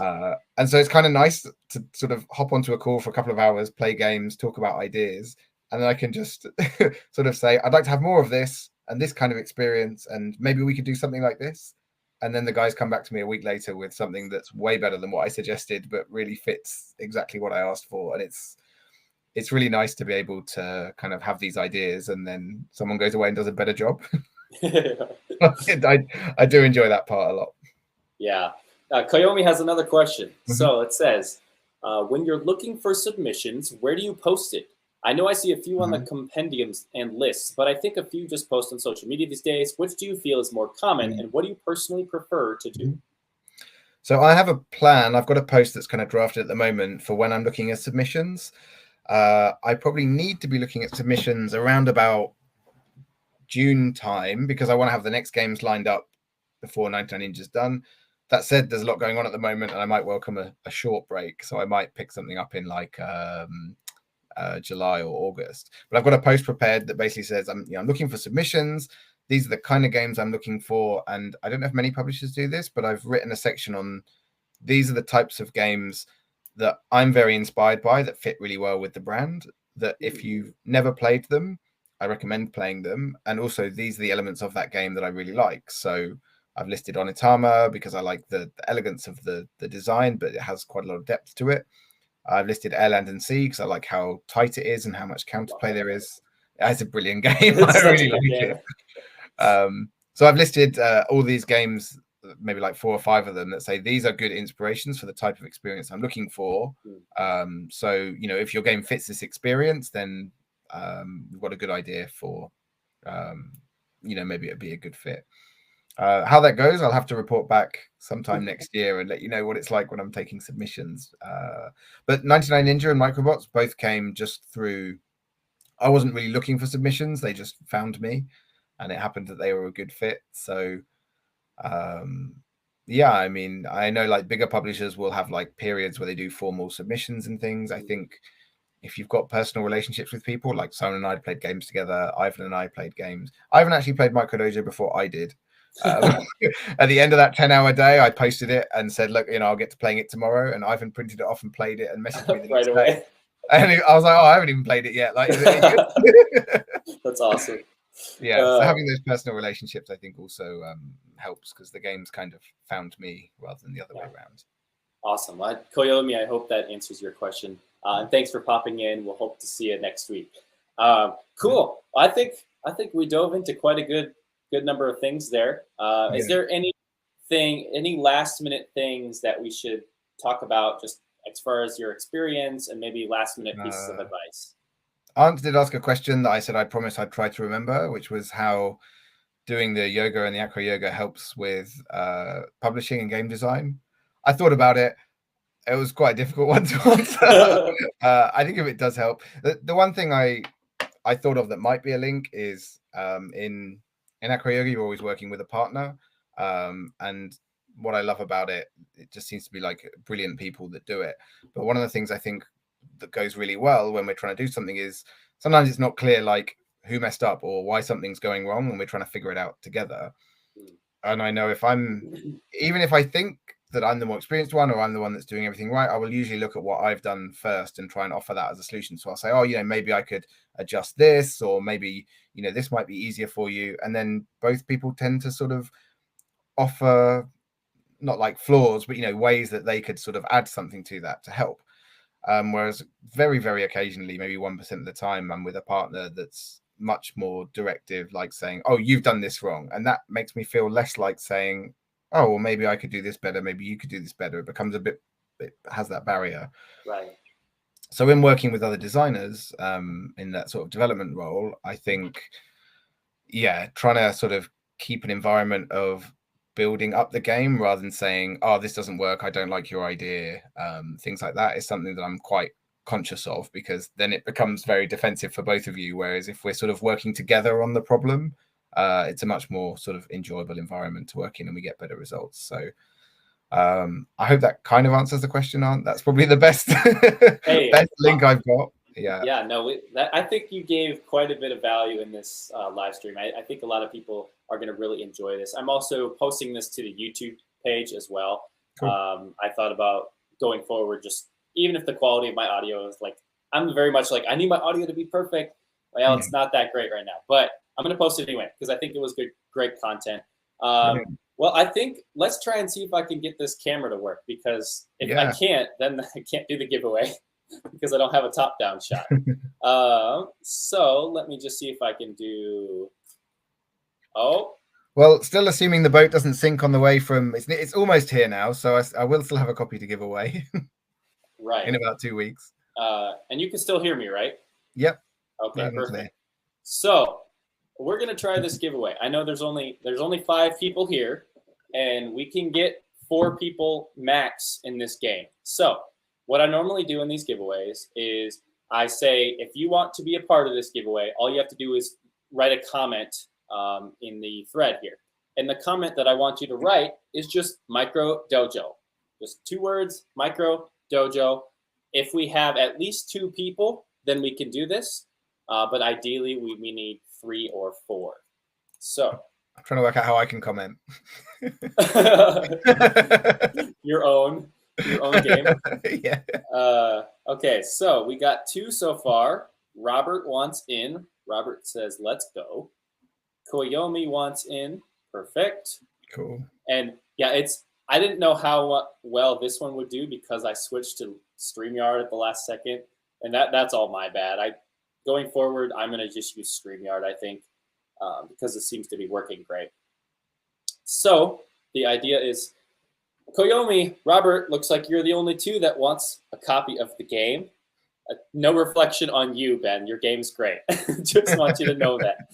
Speaker 2: And so it's kind of nice to sort of hop onto a call for a couple of hours, play games, talk about ideas, and then I can just sort of say, I'd like to have more of this and this kind of experience, and maybe we could do something like this. And then the guys come back to me a week later with something that's way better than what I suggested, but really fits exactly what I asked for. And it's really nice to be able to kind of have these ideas, and then someone goes away and does a better job. I do enjoy that part a lot.
Speaker 1: Yeah. Koyomi has another question. Mm-hmm. So it says, when you're looking for submissions, where do you post it? I know I see a few on the compendiums and lists, but I think a few just post on social media these days. Which do you feel is more common, and what do you personally prefer to do?
Speaker 2: So I have a plan. I've got a post that's kind of drafted at the moment for when I'm looking at submissions. I probably need to be looking at submissions around about June time, because I want to have the next games lined up before 99 Ninja's done. That said, there's a lot going on at the moment, and I might welcome a short break. So I might pick something up in like July or August. But I've got a post prepared that basically says I'm looking for submissions. These are the kind of games I'm looking for. And I don't know if many publishers do this, but I've written a section on these are the types of games that I'm very inspired by, that fit really well with the brand, that if you've never played them, I recommend playing them. And also these are the elements of that game that I really like. So I've listed Onitama because I like the elegance of the design, but it has quite a lot of depth to it. I've listed Air, Land, and Sea because I like how tight it is and how much counterplay there is. It's a brilliant game. I really like it. So I've listed all these games, maybe like 4 or 5 of them, that say these are good inspirations for the type of experience I'm looking for. So, if your game fits this experience, then we've got a good idea for, maybe it'd be a good fit. How that goes, I'll have to report back sometime next year and let you know what it's like when I'm taking submissions. But 99 Ninja and Microbots both came just through. I wasn't really looking for submissions; they just found me, and it happened that they were a good fit. So, yeah, I mean, I know like bigger publishers will have like periods where they do formal submissions and things. I think if you've got personal relationships with people, like Simon and I played games together, Ivan and I played games. Ivan actually played Micro Dojo before I did. At the end of that 10-hour day, I posted it and said, look, I'll get to playing it tomorrow. And Ivan printed it off and played it and messaged me the
Speaker 1: right away.
Speaker 2: Day. And I was like, I haven't even played it yet. Like, is it any good?
Speaker 1: That's awesome.
Speaker 2: Yeah, so having those personal relationships, I think, also helps, because the game's kind of found me rather than the other way around.
Speaker 1: Awesome. Koyomi, I hope that answers your question. And thanks for popping in. We'll hope to see you next week. Cool. I think we dove into quite a good number of things there. Is there any last minute things that we should talk about, just as far as your experience and maybe last minute pieces of advice?
Speaker 2: Aunt did ask a question that I said I promised I'd try to remember, which was how doing the yoga and the acro yoga helps with publishing and game design. I thought about it. It was quite a difficult one to answer. I think if it does help. The one thing I thought of that might be a link is in acro yoga, you're always working with a partner. And what I love about it, it just seems to be like brilliant people that do it. But one of the things I think that goes really well when we're trying to do something is sometimes it's not clear like who messed up or why something's going wrong, and we're trying to figure it out together. And I know even if I think that I'm the more experienced one, or I'm the one that's doing everything right, I will usually look at what I've done first and try and offer that as a solution. So I'll say, maybe I could adjust this, or maybe, this might be easier for you. And then both people tend to sort of offer, not like flaws, but, ways that they could sort of add something to that to help. Whereas very, very occasionally, maybe 1% of the time, I'm with a partner that's much more directive, like saying, oh, you've done this wrong. And that makes me feel less like saying, oh, well, maybe I could do this better. Maybe you could do this better. It becomes it has that barrier.
Speaker 1: Right.
Speaker 2: So in working with other designers in that sort of development role, I think, trying to sort of keep an environment of building up the game rather than saying, oh, this doesn't work, I don't like your idea. Things like that is something that I'm quite conscious of, because then it becomes very defensive for both of you. Whereas if we're sort of working together on the problem, it's a much more sort of enjoyable environment to work in, and we get better results. So I hope that kind of answers the question. That's probably the best best link I've got.
Speaker 1: Yeah, no, I think you gave quite a bit of value in this live stream. I think a lot of people are going to really enjoy this. I'm also posting this to the YouTube page as well. Cool. I thought about going forward, just even if the quality of my audio is like, I'm very much like, I need my audio to be perfect. Well, it's not that great right now, but I'm going to post it anyway because I think it was great content. Well, I think let's try and see if I can get this camera to work, because if I can't, then I can't do the giveaway because I don't have a top-down shot. So let me just see if I can do. Oh.
Speaker 2: Well, still assuming the boat doesn't sink on the way from. It's almost here now, so I will still have a copy to give away.
Speaker 1: Right.
Speaker 2: In about 2 weeks.
Speaker 1: And you can still hear me, right?
Speaker 2: Yep.
Speaker 1: Okay, perfect. So we're gonna try this giveaway. I know there's only 5 people here, and we can get 4 people max in this game. So what I normally do in these giveaways is I say, if you want to be a part of this giveaway, all you have to do is write a comment in the thread here. And the comment that I want you to write is just Micro Dojo. Just 2 words, Micro Dojo. If we have at least 2 people, then we can do this. But ideally, we need 3 or 4. So
Speaker 2: I'm trying to work out how I can comment.
Speaker 1: Your own game.
Speaker 2: Yeah.
Speaker 1: Okay, so we got 2 so far. Robert wants in. Robert says, let's go. Koyomi wants in. Perfect.
Speaker 2: Cool.
Speaker 1: And yeah, I didn't know how well this one would do because I switched to StreamYard at the last second. And that's all my bad. Going forward, I'm going to just use StreamYard, I think, because it seems to be working great. So the idea is, Koyomi, Robert, looks like you're the only 2 that wants a copy of the game. No reflection on you, Ben. Your game's great. Just want you to know that.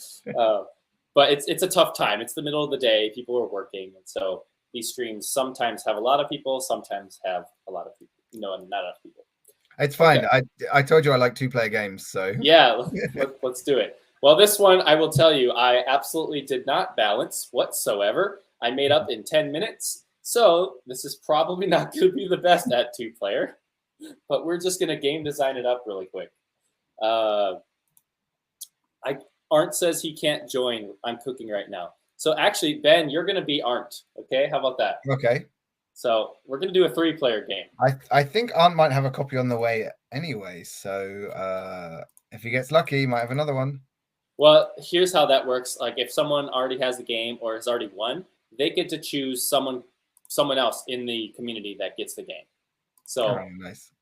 Speaker 1: But it's a tough time. It's the middle of the day. People are working. And so these streams sometimes have a lot of people, sometimes have a lot of people, and not enough people.
Speaker 2: It's fine. Okay. I told you I like 2-player games, so.
Speaker 1: Yeah, let's do it. Well, this one, I will tell you, I absolutely did not balance whatsoever. I made up in 10 minutes. So this is probably not going to be the best at 2-player, but we're just going to game design it up really quick. Arndt says he can't join. I'm cooking right now. So actually, Ben, you're going to be Arndt. Okay, how about that?
Speaker 2: Okay.
Speaker 1: So we're going to do a 3-player game.
Speaker 2: I think Arndt might have a copy on the way anyway. So if he gets lucky, he might have another one.
Speaker 1: Well, here's how that works. Like if someone already has the game or has already won, they get to choose someone else in the community that gets the game. So
Speaker 2: nice.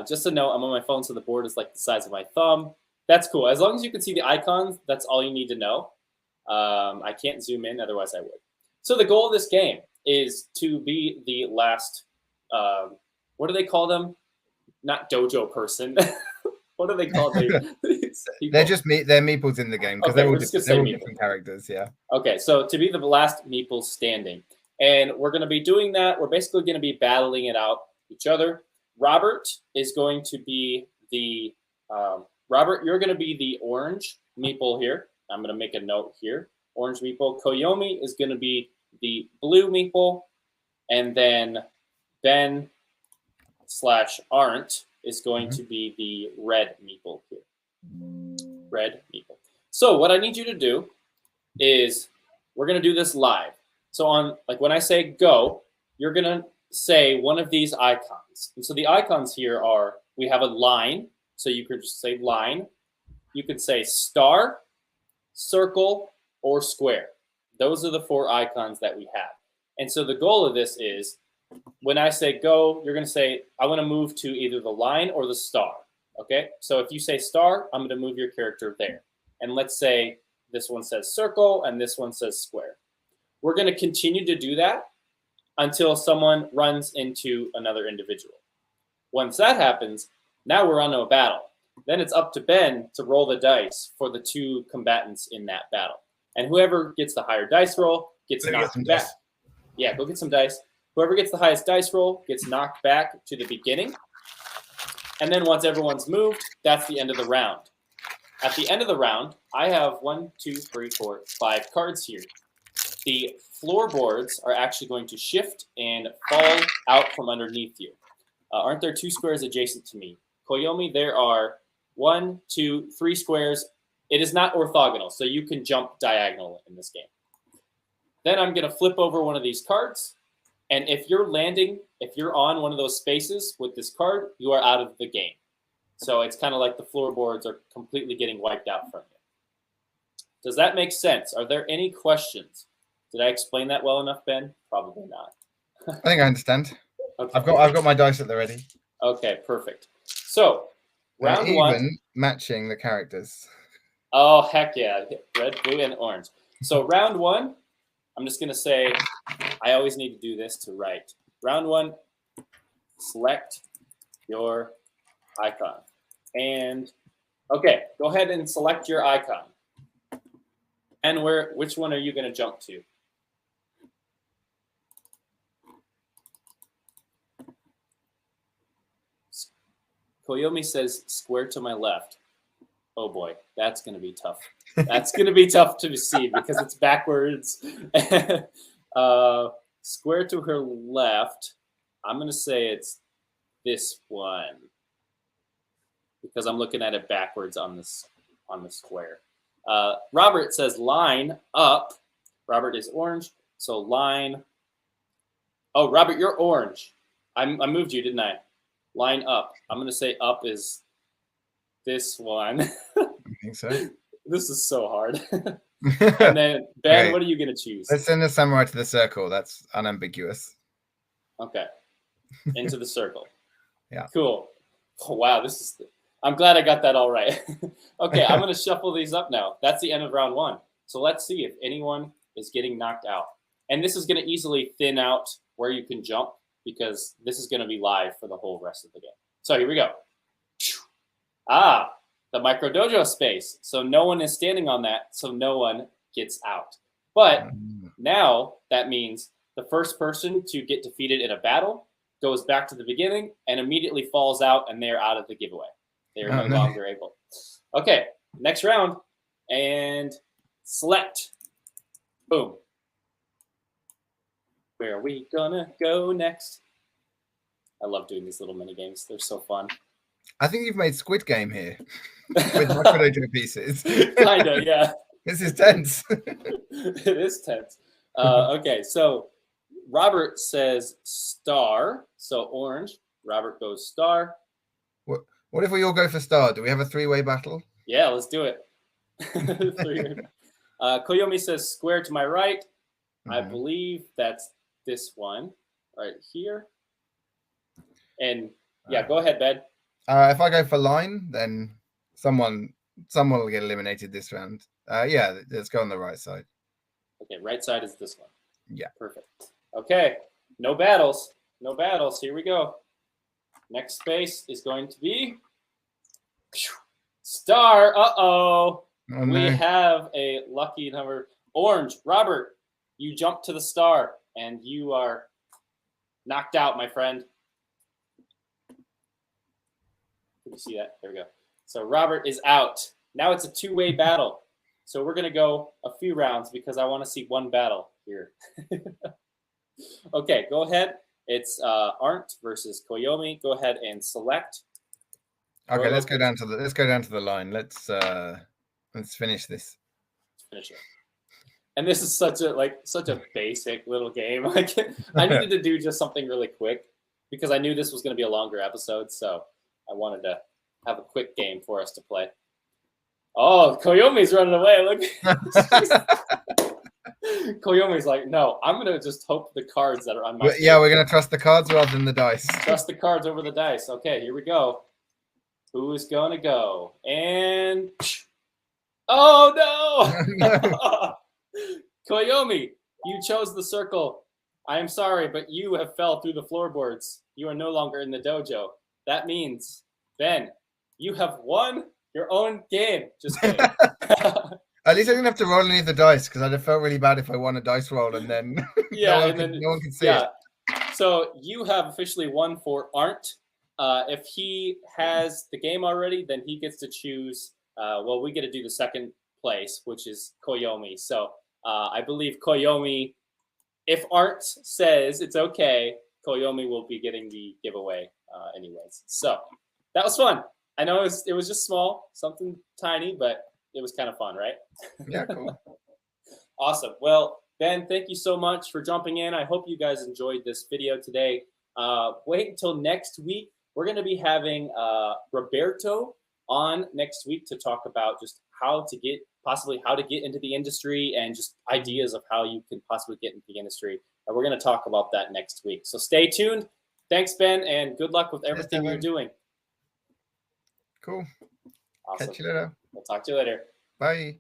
Speaker 1: Just to know, I'm on my phone, so the board is like the size of my thumb. That's cool. As long as you can see the icons, that's all you need to know. I can't zoom in, otherwise I would. So the goal of this game is to be the last, what do they call them? Not dojo person. What do they call these people?
Speaker 2: They're meeples in the game because they're all different characters, yeah.
Speaker 1: Okay, so to be the last meeple standing. And we're going to be doing that. We're basically going to be battling it out each other. Robert is going to be the, Robert, you're going to be the orange meeple here. I'm going to make a note here. Orange meeple. Koyomi is going to be the blue meeple. And then Ben/Arndt is going to be the red meeple here. Red meeple. So what I need you to do is we're going to do this live. So when I say go, you're going to say one of these icons. And so the icons here are, we have a line. So you could just say line. You could say star, circle, or square. Those are the 4 icons that we have. And so the goal of this is, when I say go, you're going to say, I want to move to either the line or the star. Okay? So if you say star, I'm going to move your character there. And let's say this one says circle and this one says square. We're going to continue to do that until someone runs into another individual. Once that happens, now we're on to a battle. Then it's up to Ben to roll the dice for the 2 combatants in that battle. And whoever gets the higher dice roll gets knocked back. Yeah, go get some dice. Whoever gets the highest dice roll gets knocked back to the beginning. And then once everyone's moved, that's the end of the round. At the end of the round, I have 1, 2, 3, 4, 5 cards here. The floorboards are actually going to shift and fall out from underneath you. Aren't there 2 squares adjacent to me? Koyomi, there are 1, 2, 3 squares. It is not orthogonal, so you can jump diagonal in this game. Then I'm going to flip over one of these cards. And if you're on one of those spaces with this card, you are out of the game. So it's kind of like the floorboards are completely getting wiped out from you. Does that make sense? Are there any questions? Did I explain that well enough, Ben? Probably not.
Speaker 2: I think I understand.
Speaker 1: Okay.
Speaker 2: I've got my dice at the ready.
Speaker 1: Okay, perfect. So round one,
Speaker 2: matching the characters.
Speaker 1: Oh heck yeah! Red, blue, and orange. So round one, I'm just gonna say, I always need to do this to write. Round one, select your icon. And okay, go ahead and select your icon. And which one are you going to jump to? Koyomi says square to my left. Oh boy, that's going to be tough. That's going to be tough to see because it's backwards. Square to her left. I'm going to say it's this one because I'm looking at it backwards on the square. Robert says line up. Robert is orange, so line. Oh, Robert, you're orange. I moved you, didn't I? Line up. I'm going to say up is this one.
Speaker 2: I think so.
Speaker 1: This is so hard. And then, Ben, okay. What are you going to choose?
Speaker 2: Let's send the samurai to the circle. That's unambiguous.
Speaker 1: Okay. Into the circle.
Speaker 2: Yeah.
Speaker 1: Cool. Oh, wow, I'm glad I got that all right. Okay, I'm going to shuffle these up now. That's the end of round one. So let's see if anyone is getting knocked out. And this is going to easily thin out where you can jump because this is going to be live for the whole rest of the game. So here we go. The micro dojo space. So no one is standing on that, so no one gets out. But now that means the first person to get defeated in a battle goes back to the beginning and immediately falls out, and they're out of the giveaway. They're no longer able. Okay, next round. And select. Boom. Where are we gonna go next? I love doing these little mini games. They're so fun.
Speaker 2: I think you've made Squid Game here with micro pieces.
Speaker 1: Kinda, yeah.
Speaker 2: This is tense.
Speaker 1: It is tense. Okay, so Robert says star. So orange. Robert goes star.
Speaker 2: What if we all go for star? Do we have a 3-way battle?
Speaker 1: Yeah, let's do it. Koyomi says square to my right. I believe that's this one right here. And yeah, go ahead, Ben.
Speaker 2: If I go for line, then someone will get eliminated this round. Yeah, let's go on the right side.
Speaker 1: Okay, right side is this one.
Speaker 2: Yeah.
Speaker 1: Perfect. Okay, no battles. No battles. Here we go. Next space is going to be star. Uh-oh. Oh, no. We have a lucky number. Orange. Robert, you jump to the star, and you are knocked out, my friend. Can you see that? There we go. So Robert is out. Now it's a 2-way battle. So we're going to go a few rounds because I want to see one battle here. Okay, go ahead. It's Arndt versus Koyomi. Go ahead and select.
Speaker 2: Okay, let's go down to the line. Let's finish this.
Speaker 1: Let's finish it. And this is such a basic little game. I needed to do just something really quick because I knew this was going to be a longer episode, so I wanted to have a quick game for us to play. Oh, Koyomi's running away. Look. Koyomi's like, no, I'm going to just hope the cards that are on my
Speaker 2: Yeah, we're going to trust the cards rather than the dice.
Speaker 1: Trust the cards over the dice. Okay, here we go. Who is going to go? And... Oh, no! Koyomi, you chose the circle. I am sorry, but you have fell through the floorboards. You are no longer in the dojo. That means, Ben, you have won your own game. Just kidding.
Speaker 2: At least I didn't have to roll any of the dice because I'd have felt really bad if I won a dice roll and then no one could see it.
Speaker 1: So you have officially won for Arndt. If he has the game already, then he gets to choose. Well, we get to do the second place, which is Koyomi. So I believe Koyomi, if Arndt says it's okay, Koyomi will be getting the giveaway anyways. So that was fun. I know it was just small, something tiny, but it was kind of fun, right?
Speaker 2: Yeah, cool.
Speaker 1: Awesome. Well, Ben, thank you so much for jumping in. I hope you guys enjoyed this video today. Wait until next week. We're going to be having Roberto on next week to talk about just how to get into the industry and just ideas of how you can possibly get into the industry. And we're going to talk about that next week. So stay tuned. Thanks, Ben, and good luck with everything you're doing.
Speaker 2: Cool.
Speaker 1: Awesome.
Speaker 2: Catch you later.
Speaker 1: We'll talk to you later.
Speaker 2: Bye.